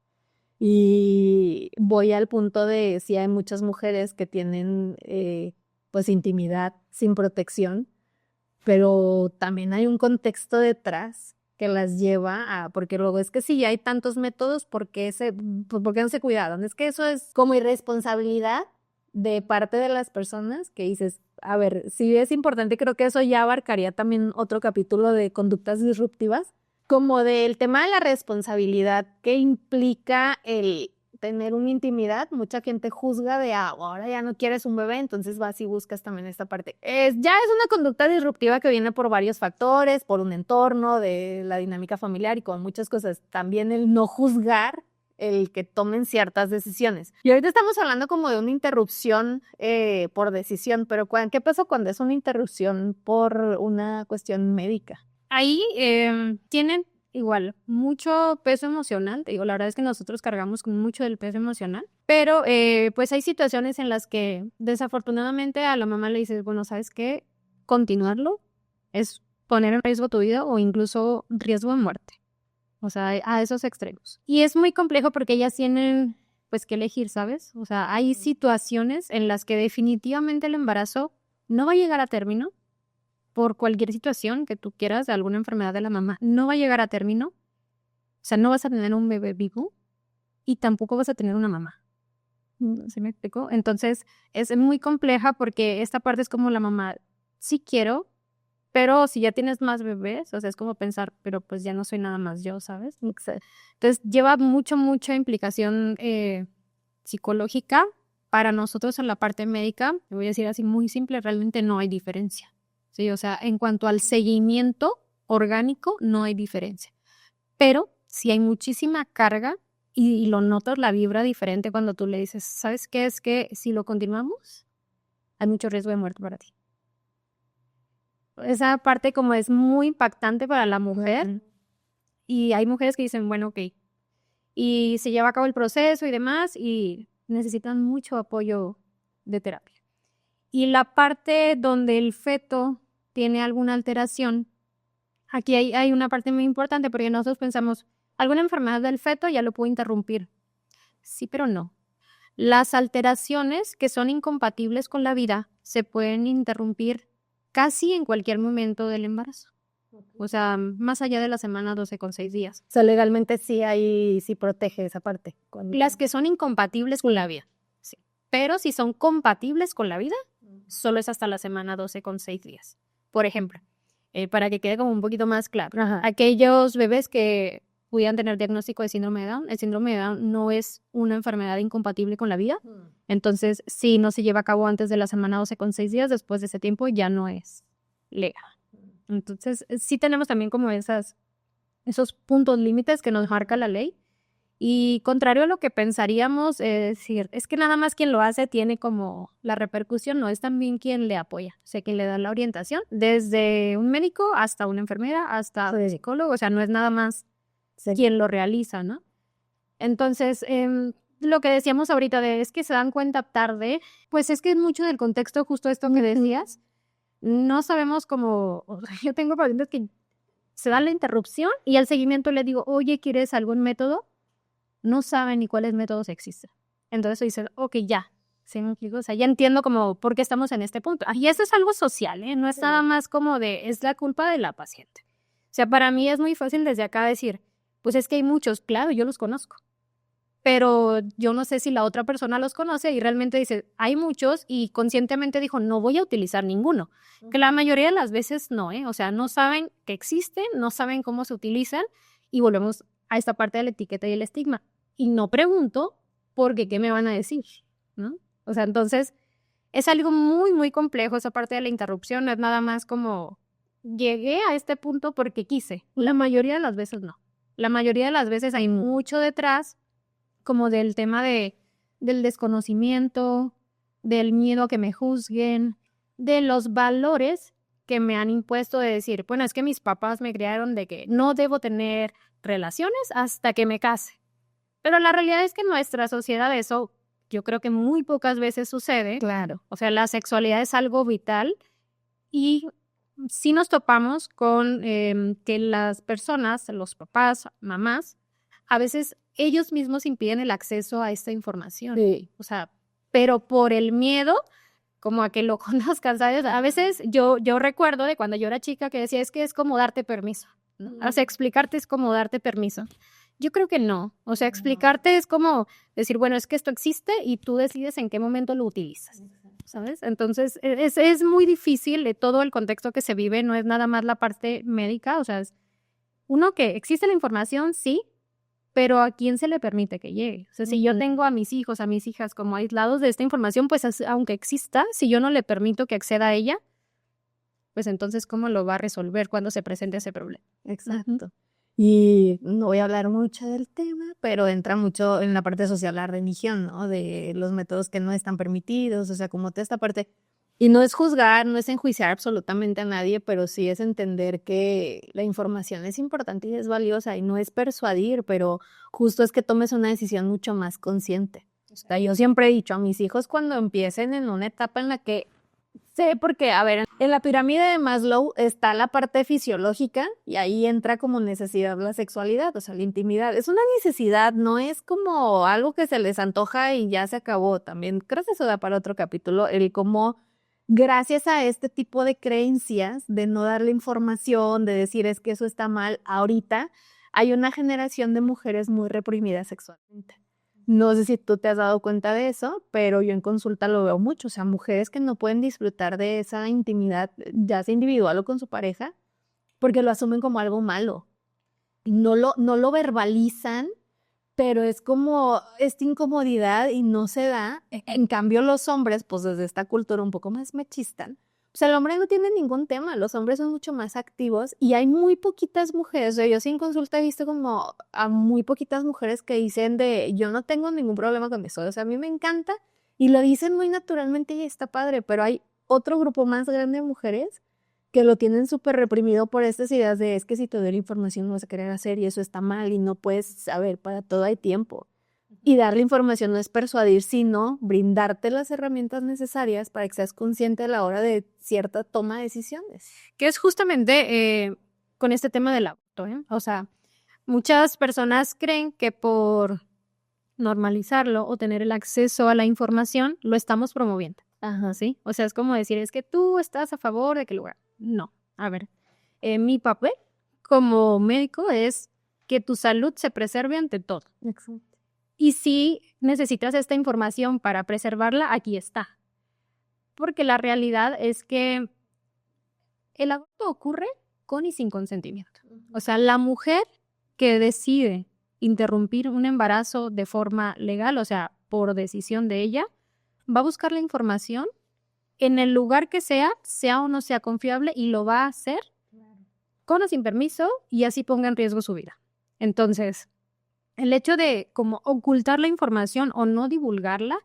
C: Y voy al punto de, sí hay muchas mujeres que tienen, pues, intimidad sin protección, pero también hay un contexto detrás que las lleva a, porque luego es que si ya hay tantos métodos, ¿por qué no se cuidaron? Es que eso es como irresponsabilidad de parte de las personas que dices, a ver, sí es importante, creo que eso ya abarcaría también otro capítulo de conductas disruptivas, como del tema de la responsabilidad que implica el tener una intimidad. Mucha gente juzga de, ahora ya no quieres un bebé, entonces vas y buscas también esta parte. Ya es una conducta disruptiva que viene por varios factores, por un entorno, de la dinámica familiar y con muchas cosas. También el no juzgar el que tomen ciertas decisiones. Y ahorita estamos hablando como de una interrupción por decisión, pero ¿qué pasa cuando es una interrupción por una cuestión médica?
B: Ahí tienen igual mucho peso emocional. Te digo, la verdad es que nosotros cargamos con mucho del peso emocional, pero pues hay situaciones en las que desafortunadamente a la mamá le dices, bueno, ¿sabes qué? Continuarlo es poner en riesgo tu vida o incluso riesgo de muerte. O sea, a esos extremos. Y es muy complejo porque ellas tienen pues que elegir, ¿sabes? O sea, hay situaciones en las que definitivamente el embarazo no va a llegar a término por cualquier situación que tú quieras de alguna enfermedad de la mamá, no va a llegar a término. O sea, no vas a tener un bebé vivo y tampoco vas a tener una mamá. ¿Se me explicó? Entonces, es muy compleja porque esta parte es como la mamá, sí quiero, pero si ya tienes más bebés, o sea, es como pensar, pero pues ya no soy nada más yo, ¿sabes? Entonces, lleva mucha implicación psicológica. Para nosotros en la parte médica, me voy a decir así muy simple, realmente no hay diferencia. Sí, o sea, en cuanto al seguimiento orgánico, no hay diferencia. Pero si hay muchísima carga y lo notas, la vibra diferente cuando tú le dices, ¿sabes qué? Es que si lo continuamos, hay mucho riesgo de muerte para ti. Esa parte como es muy impactante para la mujer y hay mujeres que dicen, bueno, ok, y se lleva a cabo el proceso y demás y necesitan mucho apoyo de terapia. Y la parte donde el feto tiene alguna alteración, aquí hay una parte muy importante porque nosotros pensamos, alguna enfermedad del feto ya lo puedo interrumpir. Sí, pero no. Las alteraciones que son incompatibles con la vida se pueden interrumpir casi en cualquier momento del embarazo. O sea, más allá de la semana 12 con 6 días.
C: O sea, legalmente sí protege esa parte.
B: Las que son incompatibles con la vida, sí. Pero si son compatibles con la vida, solo es hasta la semana 12 con 6 días. Por ejemplo, para que quede como un poquito más claro, aquellos bebés que pudieran tener diagnóstico de síndrome de Down, el síndrome de Down no es una enfermedad incompatible con la vida. Entonces, si no se lleva a cabo antes de la semana 12 con 6 días, después de ese tiempo ya no es legal. Entonces, sí tenemos también como esos puntos límites que nos marca la ley. Y contrario a lo que pensaríamos, es decir, es que nada más quien lo hace tiene como la repercusión, no, es también quien le apoya, o sea, quien le da la orientación, desde un médico hasta una enfermera, hasta un psicólogo, o sea, no es nada más quien lo realiza, ¿no? Entonces, lo que decíamos ahorita de es que se dan cuenta tarde, pues es que es mucho del contexto, justo esto que decías, no sabemos cómo, o sea, yo tengo pacientes que se da la interrupción y al seguimiento le digo, oye, ¿quieres algún método? no saben ni cuáles métodos existen. Entonces tú dices, ok, ya, ¿sí me explico? O sea, ya entiendo como por qué estamos en este punto. Y eso es algo social, ¿eh? No es nada más como es la culpa de la paciente. O sea, para mí es muy fácil desde acá decir, pues es que hay muchos, claro, yo los conozco, pero yo no sé si la otra persona los conoce y realmente dice, hay muchos y conscientemente dijo, no voy a utilizar ninguno. Que la mayoría de las veces no, ¿eh? O sea, no saben que existen, no saben cómo se utilizan y volvemos a esta parte de la etiqueta y el estigma. Y no pregunto porque qué me van a decir, ¿no? O sea, entonces es algo muy, muy complejo esa parte de la interrupción. No es nada más como llegué a este punto porque quise. La mayoría de las veces no. La mayoría de las veces hay mucho detrás como del tema del desconocimiento, del miedo a que me juzguen, de los valores que me han impuesto de decir, bueno, es que mis papás me criaron de que no debo tener relaciones hasta que me case. Pero la realidad es que en nuestra sociedad eso yo creo que muy pocas veces sucede.
C: Claro.
B: O sea, la sexualidad es algo vital y sí nos topamos con que las personas, los papás, mamás, a veces ellos mismos impiden el acceso a esta información.
C: Sí.
B: O sea, pero por el miedo, como a que lo conozcan, ¿sabes? A veces yo recuerdo de cuando yo era chica que decía, es que es como darte permiso, ¿no? O sea, explicarte es como darte permiso. Yo creo que no. O sea, explicarte es como decir, bueno, es que esto existe y tú decides en qué momento lo utilizas, ¿sabes? Entonces, es muy difícil de todo el contexto que se vive, no es nada más la parte médica, o sea, es uno que existe la información, sí, pero ¿a quién se le permite que llegue? O sea, si yo tengo a mis hijos, a mis hijas como aislados de esta información, pues aunque exista, si yo no le permito que acceda a ella, pues entonces, ¿cómo lo va a resolver cuando se presente ese problema?
C: Exacto. Y no voy a hablar mucho del tema, pero entra mucho en la parte social la religión, ¿no? De los métodos que no están permitidos, o sea, como toda esta parte. Y no es juzgar, no es enjuiciar absolutamente a nadie, pero sí es entender que la información es importante y es valiosa y no es persuadir, pero justo es que tomes una decisión mucho más consciente. O sea, yo siempre he dicho a mis hijos cuando empiecen en una etapa en la que sé, porque, a ver, en la pirámide de Maslow está la parte fisiológica y ahí entra como necesidad la sexualidad, o sea, la intimidad. Es una necesidad, no es como algo que se les antoja y ya se acabó. También creo que eso da para otro capítulo, el cómo gracias a este tipo de creencias, de no darle información, de decir es que eso está mal, ahorita hay una generación de mujeres muy reprimidas sexualmente. No sé si tú te has dado cuenta de eso, pero yo en consulta lo veo mucho. O sea, mujeres que no pueden disfrutar de esa intimidad, ya sea individual o con su pareja, porque lo asumen como algo malo. No lo verbalizan, pero es como esta incomodidad y no se da. En cambio, los hombres, pues desde esta cultura un poco más machista, pues el hombre no tiene ningún tema, los hombres son mucho más activos y hay muy poquitas mujeres, o sea, yo sin consulta he visto como a muy poquitas mujeres que dicen de yo no tengo ningún problema con eso, o sea, a mí me encanta y lo dicen muy naturalmente y está padre, pero hay otro grupo más grande de mujeres que lo tienen súper reprimido por estas ideas de es que si te doy la información no vas a querer hacer y eso está mal y no puedes saber, para todo hay tiempo. Y darle información no es persuadir, sino brindarte las herramientas necesarias para que seas consciente a la hora de cierta toma de decisiones.
B: Que es justamente con este tema del aborto, ¿eh? O sea, muchas personas creen que por normalizarlo o tener el acceso a la información, lo estamos promoviendo.
C: Ajá.
B: ¿Sí? O sea, es como decir, es que tú estás a favor de que lugar. No. A ver, mi papel como médico es que tu salud se preserve ante todo.
C: Exacto.
B: Y si necesitas esta información para preservarla, aquí está. Porque la realidad es que el aborto ocurre con y sin consentimiento. O sea, la mujer que decide interrumpir un embarazo de forma legal, o sea, por decisión de ella, va a buscar la información en el lugar que sea o no sea confiable y lo va a hacer con o sin permiso y así ponga en riesgo su vida. Entonces, el hecho de como ocultar la información o no divulgarla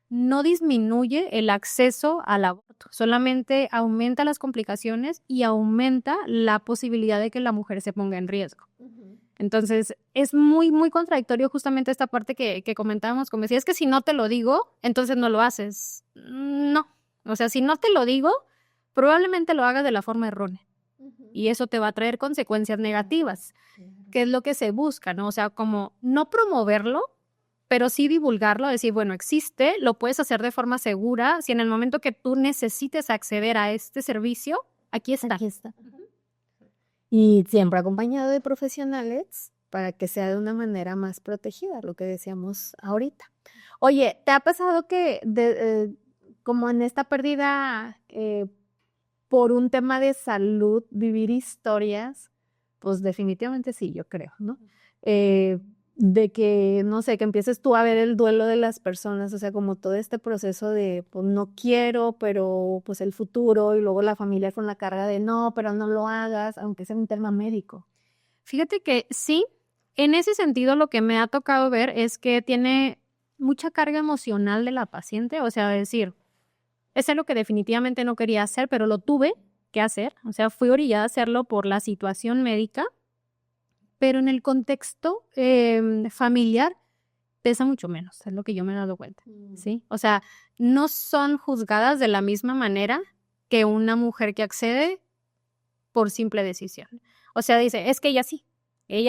B: no disminuye el acceso al aborto, solamente aumenta las complicaciones y aumenta la posibilidad de que la mujer se ponga en riesgo. Entonces, es muy, muy contradictorio justamente esta parte que comentábamos, como decía, es que si no te lo digo, entonces no lo haces. No, o sea, si no te lo digo, probablemente lo hagas de la forma errónea y eso te va a traer consecuencias negativas. ¿qué es lo que se busca, no? O sea, como no promoverlo, pero sí divulgarlo, decir, bueno, existe, lo puedes hacer de forma segura, si en el momento que tú necesites acceder a este servicio, aquí está.
C: Aquí está. Y siempre acompañado de profesionales para que sea de una manera más protegida, lo que decíamos ahorita. Oye, ¿te ha pasado que como en esta pérdida por un tema de salud, vivir historias? Pues definitivamente sí, yo creo, ¿no? De que, no sé, que empieces tú a ver el duelo de las personas, o sea, como todo este proceso de, pues no quiero, pero pues el futuro, y luego la familia con la carga de no, pero no lo hagas, aunque sea un tema médico.
B: Fíjate que sí, en ese sentido lo que me ha tocado ver es que tiene mucha carga emocional de la paciente, o sea, decir, es algo que definitivamente no quería hacer, pero lo tuve que hacer, o sea, fui orillada a hacerlo por la situación médica, pero en el contexto familiar pesa mucho menos, es lo que yo me he dado cuenta, ¿sí? O sea, no son juzgadas de la misma manera que una mujer que accede por simple decisión. O sea, dice, es que ella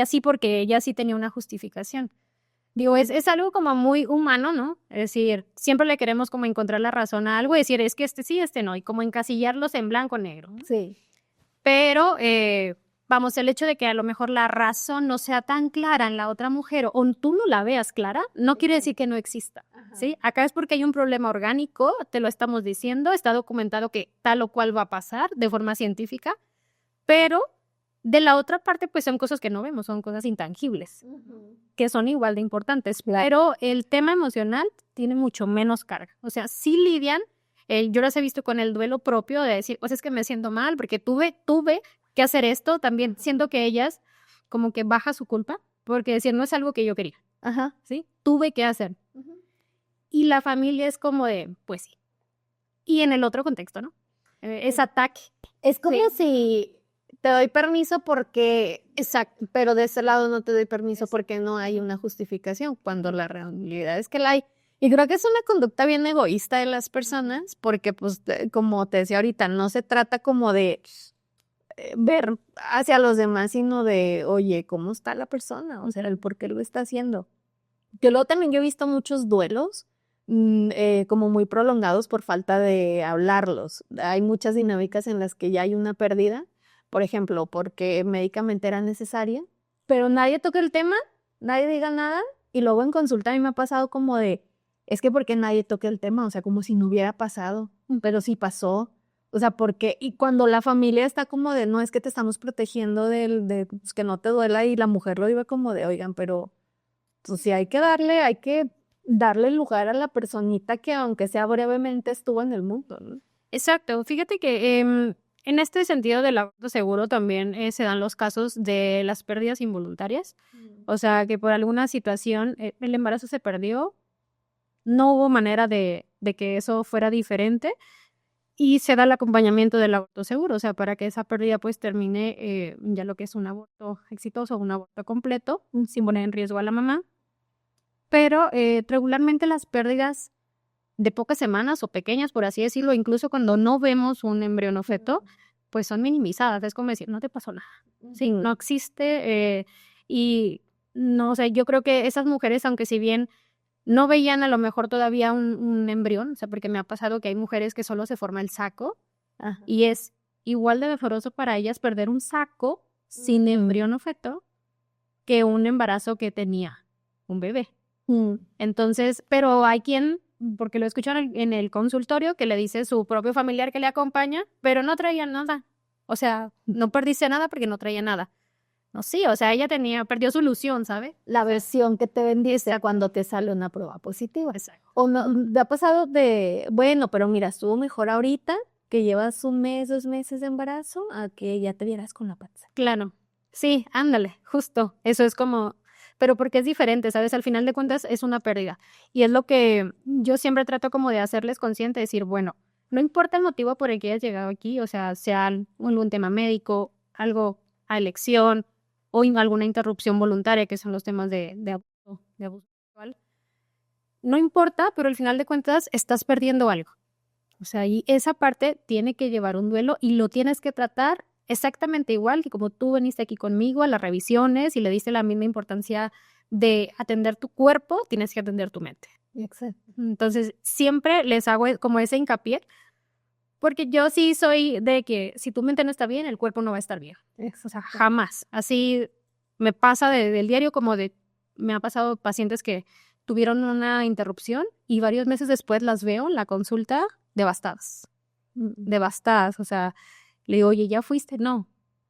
B: sí porque ella sí tenía una justificación. Digo, es algo como muy humano, ¿no? Es decir, siempre le queremos como encontrar la razón a algo y decir, es que este sí, este no, y como encasillarlos en blanco o negro, ¿no?
C: Sí.
B: Pero, vamos, el hecho de que a lo mejor la razón no sea tan clara en la otra mujer o tú no la veas clara, no quiere decir que no exista, ¿sí? Acá es porque hay un problema orgánico, te lo estamos diciendo, está documentado que tal o cual va a pasar de forma científica, pero de la otra parte, pues son cosas que no vemos, son cosas intangibles, que son igual de importantes, pero el tema emocional tiene mucho menos carga. O sea, sí lidian, yo las he visto con el duelo propio de decir, pues es que me siento mal porque tuve que hacer esto, también siento que ellas como que baja su culpa, porque decir, no es algo que yo quería,
C: Ajá.
B: ¿sí? Tuve que hacer. Y la familia es como de, pues sí. Y en el otro contexto, ¿no? Es ataque.
C: Es como si te doy permiso porque, exacto, pero de ese lado no te doy permiso porque no hay una justificación, cuando la realidad es que la hay. Y creo que es una conducta bien egoísta de las personas, porque pues como te decía ahorita, no se trata como de ver hacia los demás, sino de, oye, ¿cómo está la persona? O sea, el por qué lo está haciendo. Que luego también yo he visto muchos duelos como muy prolongados por falta de hablarlos. Hay muchas dinámicas en las que ya hay una pérdida, por ejemplo, porque médicamente era necesaria, pero nadie toca el tema, nadie diga nada, y luego en consulta a mí me ha pasado como de, es que porque nadie toca el tema, o sea, como si no hubiera pasado, pero sí pasó. O sea, porque, y cuando la familia está como de, no, es que te estamos protegiendo de pues, que no te duela, y la mujer lo vive como de, oigan, pero pues sí hay que darle lugar a la personita que aunque sea brevemente estuvo en el mundo, ¿no?
B: Exacto. Fíjate que en este sentido del aborto seguro también se dan los casos de las pérdidas involuntarias. O sea, que por alguna situación el embarazo se perdió, no hubo manera de que eso fuera diferente y se da el acompañamiento del aborto seguro, o sea, para que esa pérdida pues termine ya lo que es un aborto exitoso, un aborto completo, sin poner en riesgo a la mamá. Pero regularmente las pérdidas de pocas semanas o pequeñas, por así decirlo, incluso cuando no vemos un embrión feto, pues son minimizadas. Es como decir, no te pasó nada. Sí, no existe. Y no sé, yo creo que esas mujeres, aunque si bien no veían a lo mejor todavía un embrión, o sea, porque me ha pasado que hay mujeres que solo se forma el saco y es igual de doloroso para ellas perder un saco sin embrión feto que un embarazo que tenía un bebé. Entonces, pero hay quien, porque lo escuchan en el consultorio, que le dice su propio familiar que le acompaña, pero no traía nada. O sea, no perdiste nada porque no traía nada. No, sí, o sea, ella perdió su ilusión, ¿sabe?
C: La versión que te vendiste cuando te sale una prueba positiva.
B: Exacto.
C: O no, te ha pasado de, bueno, pero mira, estuvo mejor ahorita que llevas 1 mes, 2 meses de embarazo, a que ya te vieras con la panza.
B: Claro. Sí, ándale, justo. Eso es como, pero porque es diferente, ¿sabes? Al final de cuentas es una pérdida. Y es lo que yo siempre trato como de hacerles consciente, decir, bueno, no importa el motivo por el que hayas llegado aquí, o sea algún tema médico, algo a elección o alguna interrupción voluntaria, que son los temas de abuso sexual. No importa, pero al final de cuentas estás perdiendo algo. O sea, y esa parte tiene que llevar un duelo y lo tienes que tratar exactamente igual que como tú viniste aquí conmigo a las revisiones y le diste la misma importancia de atender tu cuerpo, tienes que atender tu mente.
C: Exacto.
B: Entonces, siempre les hago como ese hincapié, porque yo sí soy de que si tu mente no está bien, el cuerpo no va a estar bien. O sea, jamás. Así me pasa del diario me ha pasado pacientes que tuvieron una interrupción y varios meses después las veo en la consulta devastadas. Devastadas, o sea, le digo, oye, ¿ya fuiste? No,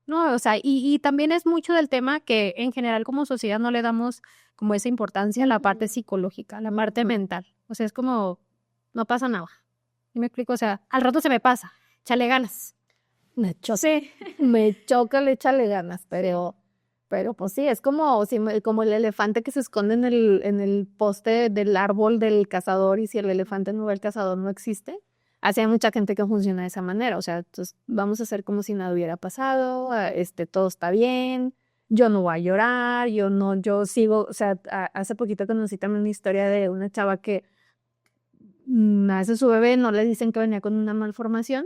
B: o sea, y también es mucho del tema que en general como sociedad no le damos como esa importancia a la parte psicológica, a la parte mental. O sea, es como, no pasa nada. ¿Sí me explico? O sea, al rato se me pasa, échale ganas.
C: Me choca.
B: Sí.
C: Me choca el échale ganas, pero pues sí, es como, como el elefante que se esconde en el poste del árbol del cazador y si el elefante no ve el cazador no existe. Así hay mucha gente que funciona de esa manera, o sea, entonces vamos a hacer como si nada hubiera pasado, todo está bien, yo no voy a llorar, yo sigo, o sea, hace poquito conocí también una historia de una chava que nace su bebé, no le dicen que venía con una malformación,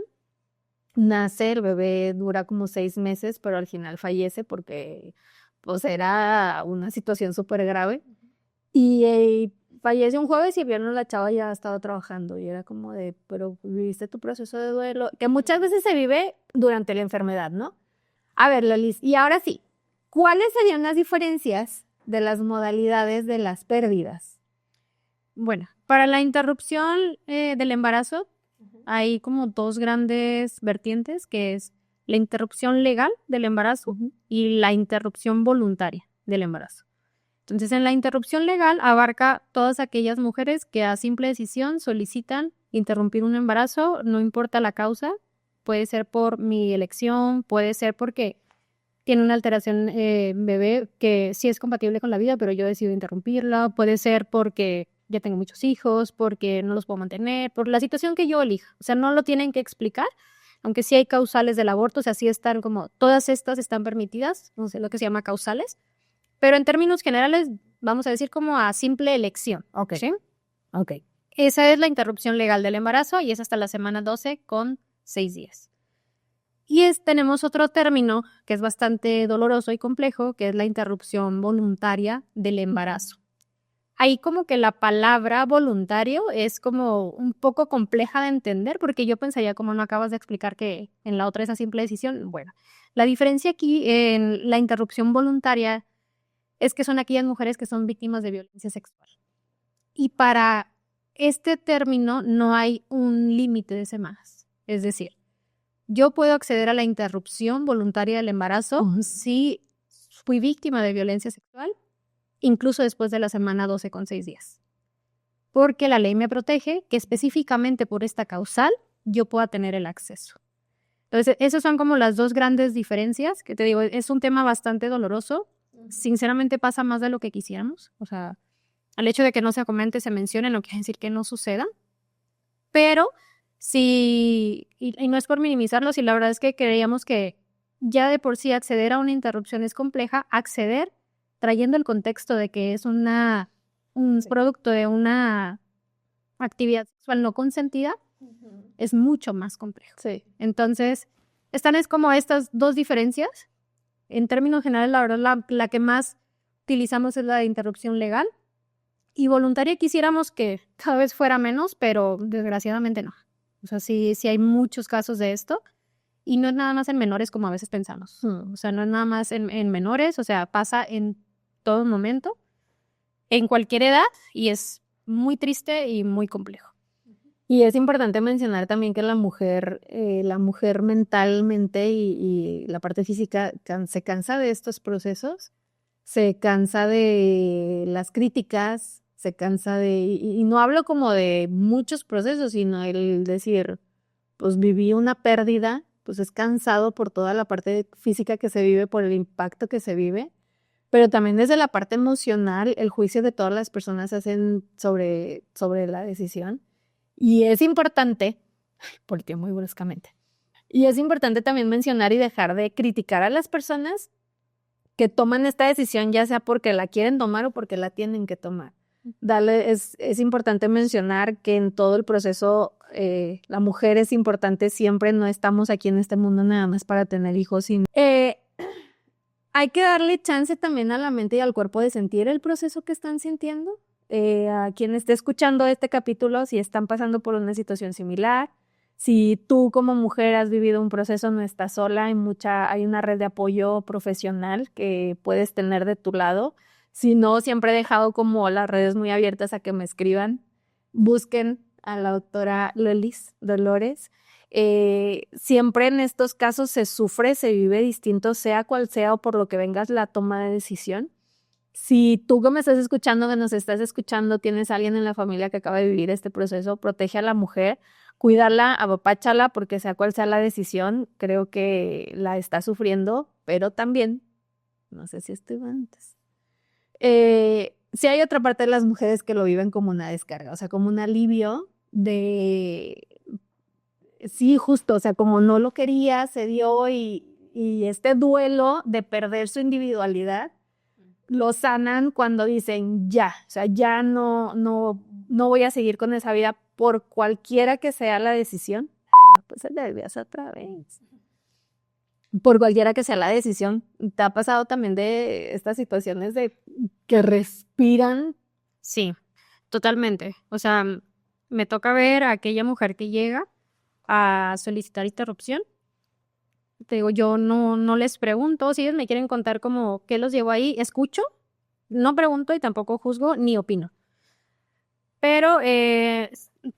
C: nace, el bebé dura como 6 meses, pero al final fallece porque pues era una situación súper grave. Y fallece un jueves y el viernes la chava ya estaba trabajando y era como de, pero viviste tu proceso de duelo, que muchas veces se vive durante la enfermedad, ¿no? A ver, Lolis, y ahora sí, ¿cuáles serían las diferencias de las modalidades de las pérdidas?
B: Bueno, para la interrupción del embarazo hay como 2 grandes vertientes, que es la interrupción legal del embarazo y la interrupción voluntaria del embarazo. Entonces, en la interrupción legal abarca todas aquellas mujeres que a simple decisión solicitan interrumpir un embarazo, no importa la causa, puede ser por mi elección, puede ser porque tiene una alteración bebé que sí es compatible con la vida, pero yo decido interrumpirla, puede ser porque ya tengo muchos hijos, porque no los puedo mantener, por la situación que yo elija. O sea, no lo tienen que explicar, aunque sí hay causales del aborto, o sea, sí están como, todas estas están permitidas, no sé lo que se llama causales, pero en términos generales, vamos a decir como a simple elección.
C: Ok.
B: ¿Sí?
C: Ok.
B: Esa es la interrupción legal del embarazo y es hasta la semana 12 con 6 días. Y tenemos otro término que es bastante doloroso y complejo, que es la interrupción voluntaria del embarazo. Ahí como que la palabra voluntario es como un poco compleja de entender, porque yo pensaría, como no acabas de explicar que en la otra es a simple decisión, bueno, la diferencia aquí en la interrupción voluntaria es que son aquellas mujeres que son víctimas de violencia sexual. Y para este término no hay un límite de semanas. Es decir, yo puedo acceder a la interrupción voluntaria del embarazo si fui víctima de violencia sexual, incluso después de la semana 12 con 6 días. Porque la ley me protege que específicamente por esta causal yo pueda tener el acceso. Entonces, esas son como las 2 grandes diferencias, que te digo, es un tema bastante doloroso. Sinceramente pasa más de lo que quisiéramos. O sea, al hecho de que no se comente, se mencione, no quiere decir que no suceda. Pero sí, y no es por minimizarlo, si la verdad es que creíamos que ya de por sí acceder a una interrupción es compleja, acceder trayendo el contexto de que es un producto de una actividad sexual no consentida, es mucho más complejo.
C: Sí.
B: Entonces, es como estas 2 diferencias. En términos generales, la verdad, la que más utilizamos es la de interrupción legal. Y voluntaria quisiéramos que cada vez fuera menos, pero desgraciadamente no. O sea, sí hay muchos casos de esto. Y no es nada más en menores como a veces pensamos. O sea, no es nada más en menores, o sea, pasa en todo momento, en cualquier edad, y es muy triste y muy complejo.
C: Y es importante mencionar también que la mujer mentalmente y la parte física se cansa de estos procesos, se cansa de las críticas, se cansa y no hablo como de muchos procesos, sino el decir, pues viví una pérdida, pues es cansado por toda la parte física que se vive, por el impacto que se vive, pero también desde la parte emocional, el juicio de todas las personas hacen sobre la decisión. Y es importante, porque muy bruscamente, y es importante también mencionar y dejar de criticar a las personas que toman esta decisión, ya sea porque la quieren tomar o porque la tienen que tomar. Es importante mencionar que en todo el proceso la mujer es importante siempre, no estamos aquí en este mundo nada más para tener hijos. Hay que darle chance también a la mente y al cuerpo de sentir el proceso que están sintiendo. A quien esté escuchando este capítulo, si están pasando por una situación similar, si tú como mujer has vivido un proceso, no estás sola, hay una red de apoyo profesional que puedes tener de tu lado. Si no, siempre he dejado como las redes muy abiertas a que me escriban. Busquen a la doctora Lolis Dolores. Siempre en estos casos se sufre, se vive distinto, sea cual sea o por lo que vengas la toma de decisión. Si tú que me estás escuchando, que nos estás escuchando, tienes a alguien en la familia que acaba de vivir este proceso, protege a la mujer, cuídala, apapáchala, porque sea cual sea la decisión, creo que la está sufriendo, pero también, no sé si estoy antes. Sí hay otra parte de las mujeres que lo viven como una descarga, o sea, como un alivio de, sí, justo, o sea, como no lo quería, se dio y este duelo de perder su individualidad, lo sanan cuando dicen ya, o sea, ya no voy a seguir con esa vida por cualquiera que sea la decisión. Pues se le debías otra vez. Por cualquiera que sea la decisión. ¿Te ha pasado también de estas situaciones de que respiran?
B: Sí, totalmente. O sea, me toca ver a aquella mujer que llega a solicitar interrupción. Te digo, yo no les pregunto, si ellos me quieren contar como qué los llevó ahí, escucho, no pregunto y tampoco juzgo ni opino. Pero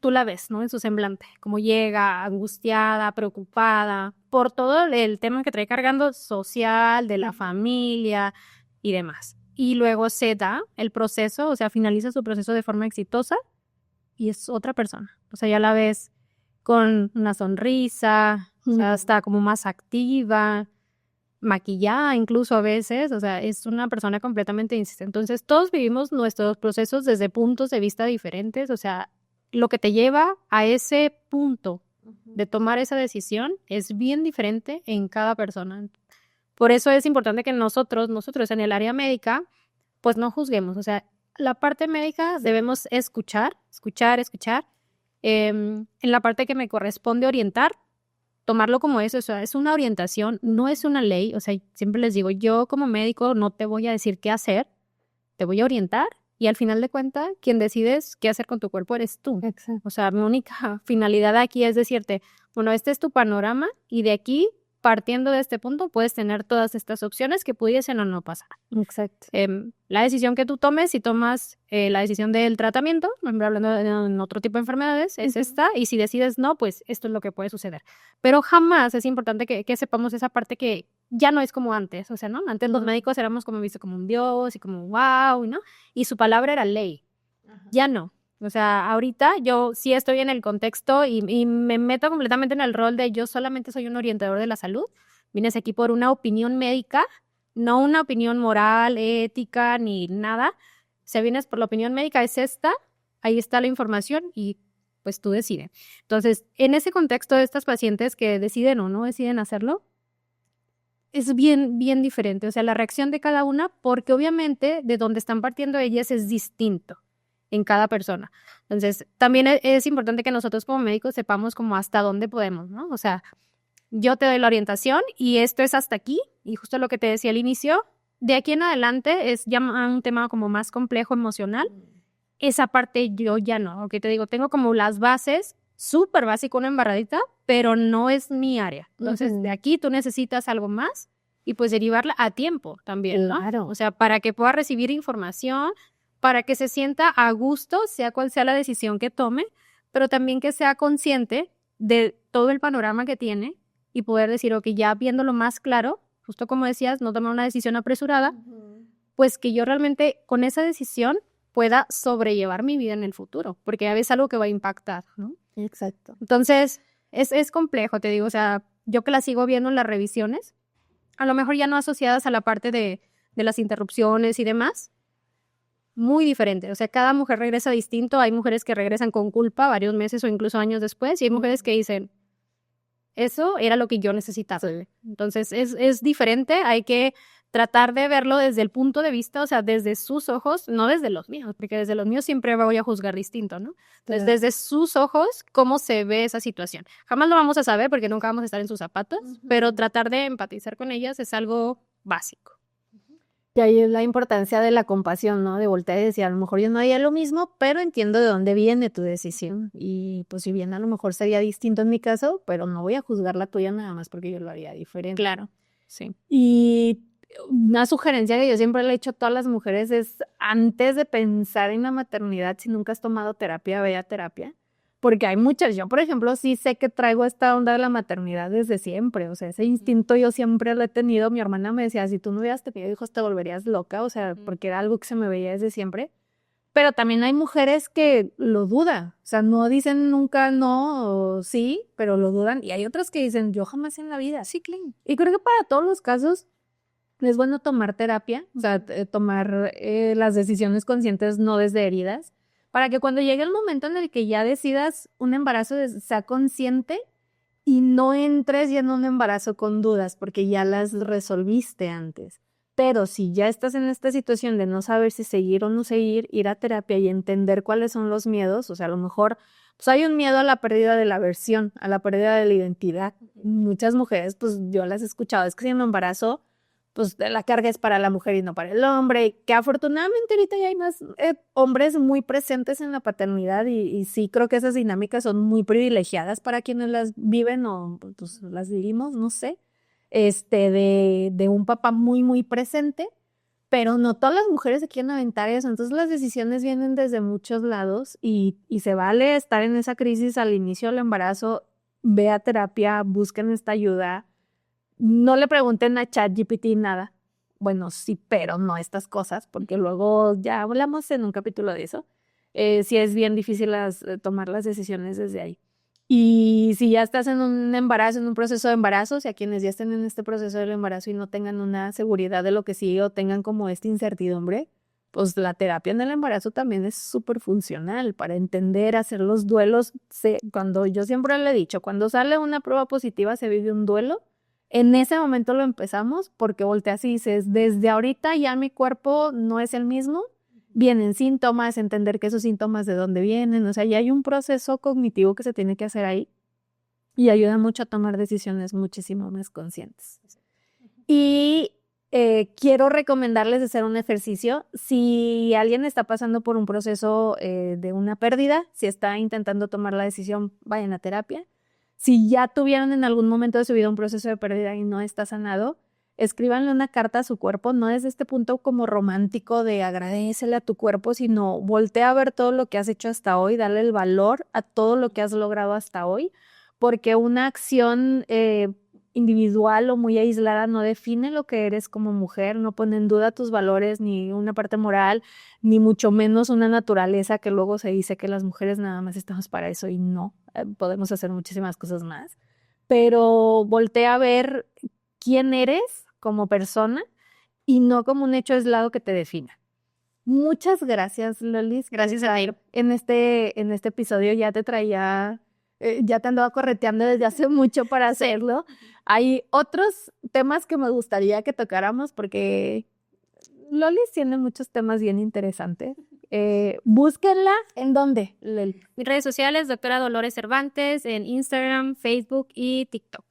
B: tú la ves, ¿no? En su semblante, como llega angustiada, preocupada, por todo el tema que trae cargando social, de la familia y demás. Y luego se da el proceso, o sea, finaliza su proceso de forma exitosa y es otra persona. O sea, ya la ves con una sonrisa, o sea, está como más activa, maquillada incluso a veces, o sea, es una persona completamente distinta. Entonces, todos vivimos nuestros procesos desde puntos de vista diferentes, o sea, lo que te lleva a ese punto de tomar esa decisión es bien diferente en cada persona. Por eso es importante que nosotros en el área médica, pues no juzguemos, o sea, la parte médica debemos escuchar. En la parte que me corresponde orientar, tomarlo como eso, o sea, es una orientación, no es una ley, o sea, siempre les digo, yo como médico no te voy a decir qué hacer, te voy a orientar y al final de cuentas, quien decides qué hacer con tu cuerpo eres tú.
C: Exacto.
B: O sea, mi única finalidad aquí es decirte, bueno, este es tu panorama y de aquí, partiendo de este punto, puedes tener todas estas opciones que pudiesen o no pasar.
C: Exacto.
B: La decisión que tú tomes, si tomas la decisión del tratamiento, por ejemplo, hablando en otro tipo de enfermedades, es esta, y si decides no, pues esto es lo que puede suceder. Pero jamás es importante que sepamos esa parte que ya no es como antes, o sea, ¿no? Antes los médicos éramos como visto como un dios y como wow, ¿no? Y su palabra era ley. Ya no. O sea, ahorita yo sí estoy en el contexto y me meto completamente en el rol de yo solamente soy un orientador de la salud. Vienes aquí por una opinión médica, no una opinión moral, ética, ni nada. Si vienes por la opinión médica, es esta, ahí está la información y pues tú decides. Entonces, en ese contexto de estas pacientes que deciden o no deciden hacerlo, es bien, bien diferente. O sea, la reacción de cada una, porque obviamente de donde están partiendo ellas es distinto en cada persona. Entonces, también es importante que nosotros como médicos sepamos como hasta dónde podemos, ¿no? O sea, yo te doy la orientación y esto es hasta aquí, y justo lo que te decía al inicio, de aquí en adelante es ya un tema como más complejo emocional. Esa parte yo ya no, ok, te digo, tengo como las bases, súper básico, una embarradita, pero no es mi área. Entonces, de aquí tú necesitas algo más y pues derivarla a tiempo también, ¿no?
C: Claro.
B: O sea, para que pueda recibir información, para que se sienta a gusto, sea cual sea la decisión que tome, pero también que sea consciente de todo el panorama que tiene y poder decir, ok, ya viéndolo más claro, justo como decías, no tomar una decisión apresurada, pues que yo realmente con esa decisión pueda sobrellevar mi vida en el futuro, porque ya ves algo que va a impactar, ¿no?
C: Exacto.
B: Entonces, es complejo, te digo, o sea, yo que la sigo viendo en las revisiones, a lo mejor ya no asociadas a la parte de las interrupciones y demás, muy diferente, o sea, cada mujer regresa distinto, hay mujeres que regresan con culpa varios meses o incluso años después, y hay mujeres que dicen, eso era lo que yo necesitaba. Entonces, es diferente, hay que tratar de verlo desde el punto de vista, o sea, desde sus ojos, no desde los míos, porque desde los míos siempre voy a juzgar distinto, ¿no? Entonces, desde sus ojos, cómo se ve esa situación. Jamás lo vamos a saber porque nunca vamos a estar en sus zapatos, pero tratar de empatizar con ellas es algo básico.
C: Y ahí es la importancia de la compasión, ¿no? De voltear y decir, a lo mejor yo no haría lo mismo, pero entiendo de dónde viene tu decisión. Y pues si bien a lo mejor sería distinto en mi caso, pero no voy a juzgar la tuya nada más porque yo lo haría diferente.
B: Claro, sí.
C: Y una sugerencia que yo siempre le he hecho a todas las mujeres es, antes de pensar en la maternidad, si nunca has tomado terapia, ve a terapia. Porque hay muchas, yo por ejemplo sí sé que traigo esta onda de la maternidad desde siempre, o sea, ese instinto yo siempre lo he tenido. Mi hermana me decía, si tú no hubieras tenido hijos te volverías loca, o sea, porque era algo que se me veía desde siempre. Pero también hay mujeres que lo dudan, o sea, no dicen nunca no o sí, pero lo dudan. Y hay otras que dicen, yo jamás en la vida.
B: Sí, claro.
C: Y creo que para todos los casos es bueno tomar terapia, o sea, tomar las decisiones conscientes, no desde heridas, para que cuando llegue el momento en el que ya decidas un embarazo, sea consciente y no entres ya en un embarazo con dudas, porque ya las resolviste antes. Pero si ya estás en esta situación de no saber si seguir o no seguir, ir a terapia y entender cuáles son los miedos, o sea, a lo mejor pues hay un miedo a la pérdida de la versión, a la pérdida de la identidad. Muchas mujeres, pues yo las he escuchado, es que si me embarazo, pues la carga es para la mujer y no para el hombre, y que afortunadamente ahorita ya hay más hombres muy presentes en la paternidad y sí creo que esas dinámicas son muy privilegiadas para quienes las viven o pues las vivimos, no sé, de un papá muy, muy presente, pero no todas las mujeres se quieren aventar eso, entonces las decisiones vienen desde muchos lados y se vale estar en esa crisis al inicio del embarazo, ve a terapia, busquen esta ayuda. No le pregunten a ChatGPT nada. Bueno, sí, pero no estas cosas, porque luego ya hablamos en un capítulo de eso. Sí es bien difícil tomar las decisiones desde ahí. Y si ya estás en un embarazo, en un proceso de embarazo, o sea, quienes ya estén en este proceso del embarazo y no tengan una seguridad de lo que sigue o tengan como esta incertidumbre, pues la terapia en el embarazo también es súper funcional para entender, hacer los duelos. Cuando yo siempre le he dicho, cuando sale una prueba positiva se vive un duelo. En ese momento lo empezamos porque volteas y dices, desde ahorita ya mi cuerpo no es el mismo, vienen síntomas, entender que esos síntomas de dónde vienen, o sea, ya hay un proceso cognitivo que se tiene que hacer ahí y ayuda mucho a tomar decisiones muchísimo más conscientes. Y quiero recomendarles hacer un ejercicio. Si alguien está pasando por un proceso de una pérdida, si está intentando tomar la decisión, vayan a terapia. Si ya tuvieron en algún momento de su vida un proceso de pérdida y no está sanado, escríbanle una carta a su cuerpo, no desde este punto como romántico de agradécele a tu cuerpo, sino voltea a ver todo lo que has hecho hasta hoy, darle el valor a todo lo que has logrado hasta hoy, porque una acción individual o muy aislada no define lo que eres como mujer, no pone en duda tus valores, ni una parte moral, ni mucho menos una naturaleza que luego se dice que las mujeres nada más estamos para eso y no, podemos hacer muchísimas cosas más, pero voltea a ver quién eres como persona y no como un hecho aislado que te defina. Muchas gracias, Lolis.
B: Gracias a ti.
C: En este episodio ya te traía, ya te andaba correteando desde hace mucho para hacerlo. Hay otros temas que me gustaría que tocáramos porque Lolis tiene muchos temas bien interesantes. Búsquenla. ¿En dónde, Lel?
B: Mis redes sociales, doctora Dolores Cervantes, en Instagram, Facebook y TikTok.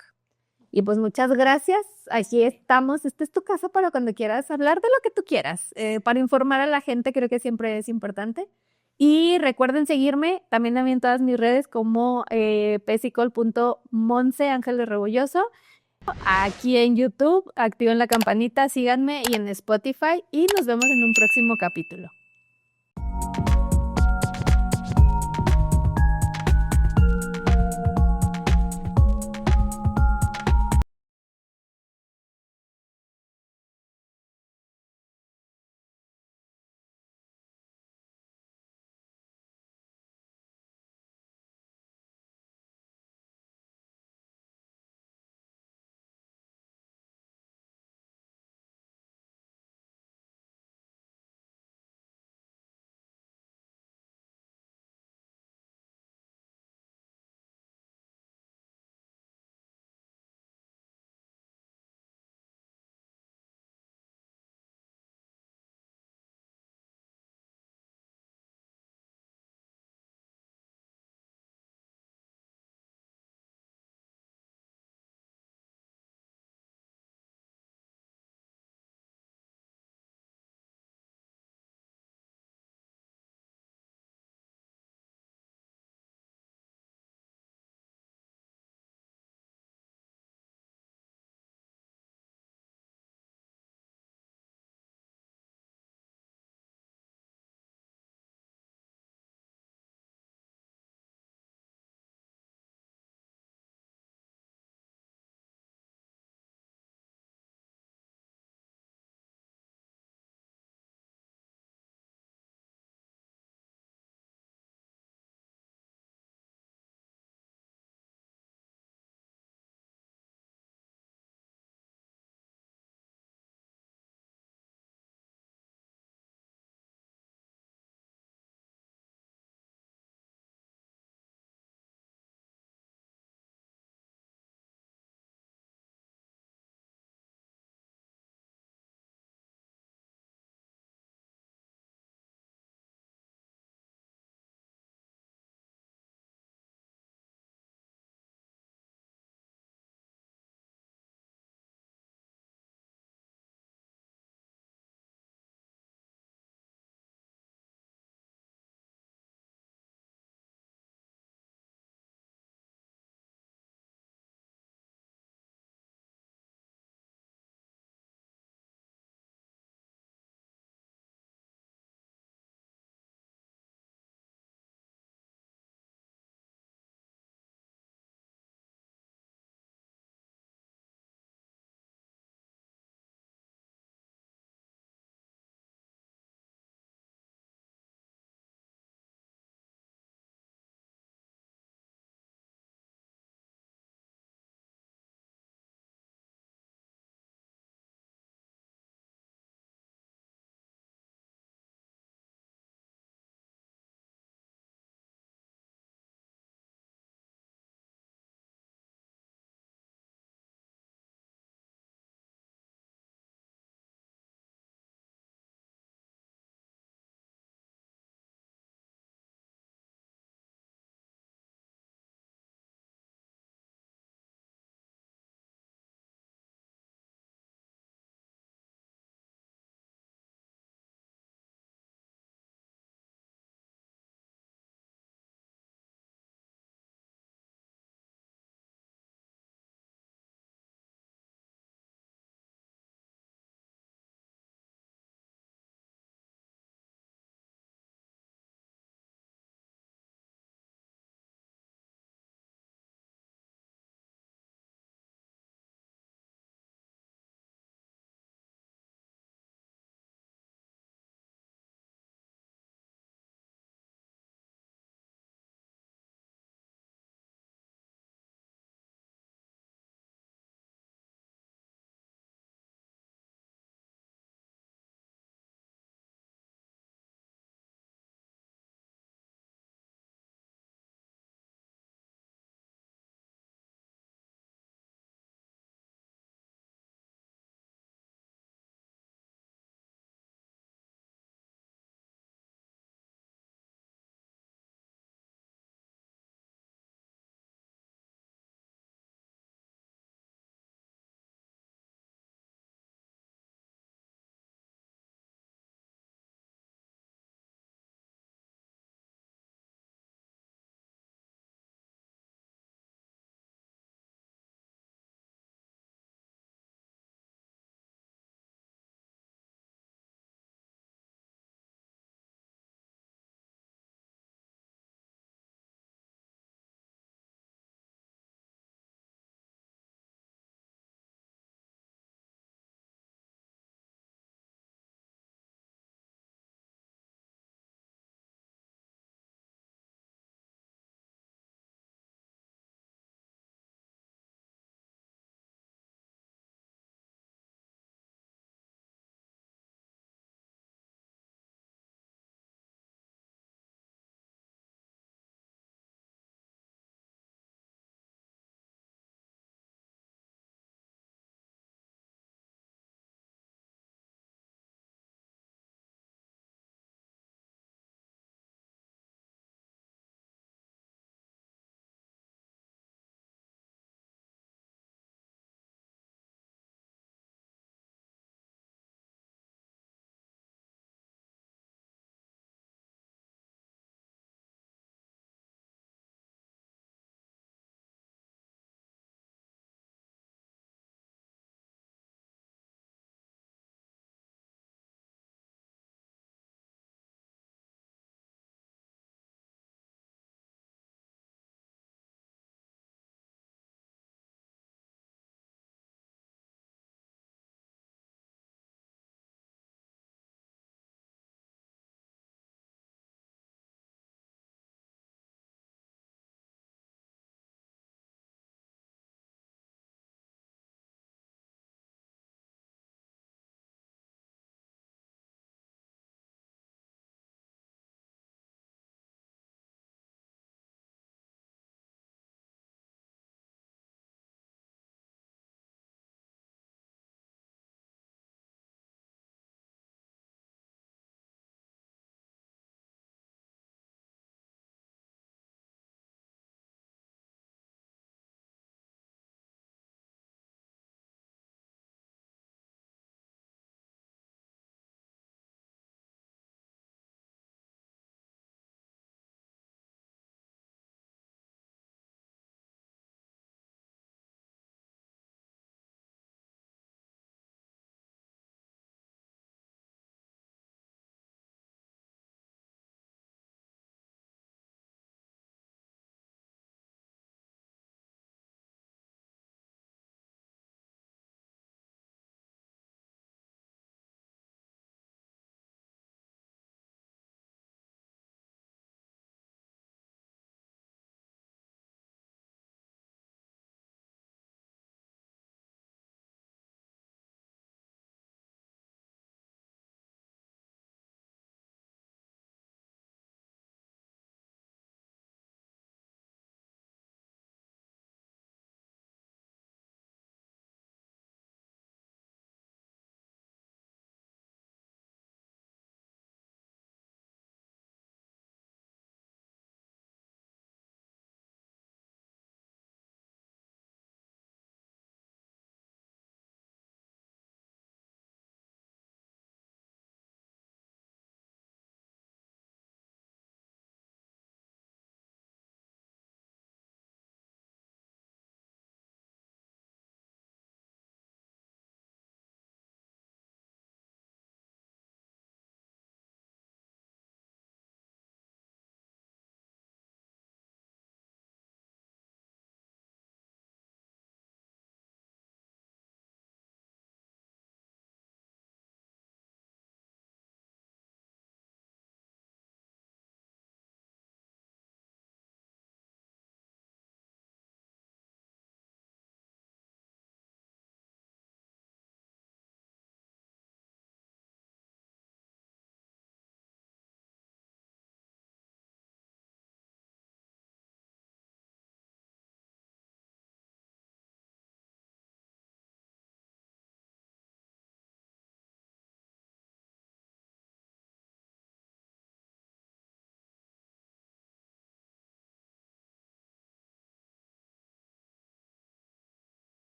C: Y pues muchas gracias. Aquí estamos. Esta es tu casa para cuando quieras hablar de lo que tú quieras. Para informar a la gente creo que siempre es importante. Y recuerden seguirme también a mí en todas mis redes como pesicol.monse Ángeles Rebolloso. Aquí en YouTube, activen la campanita, síganme y en Spotify y nos vemos en un próximo capítulo.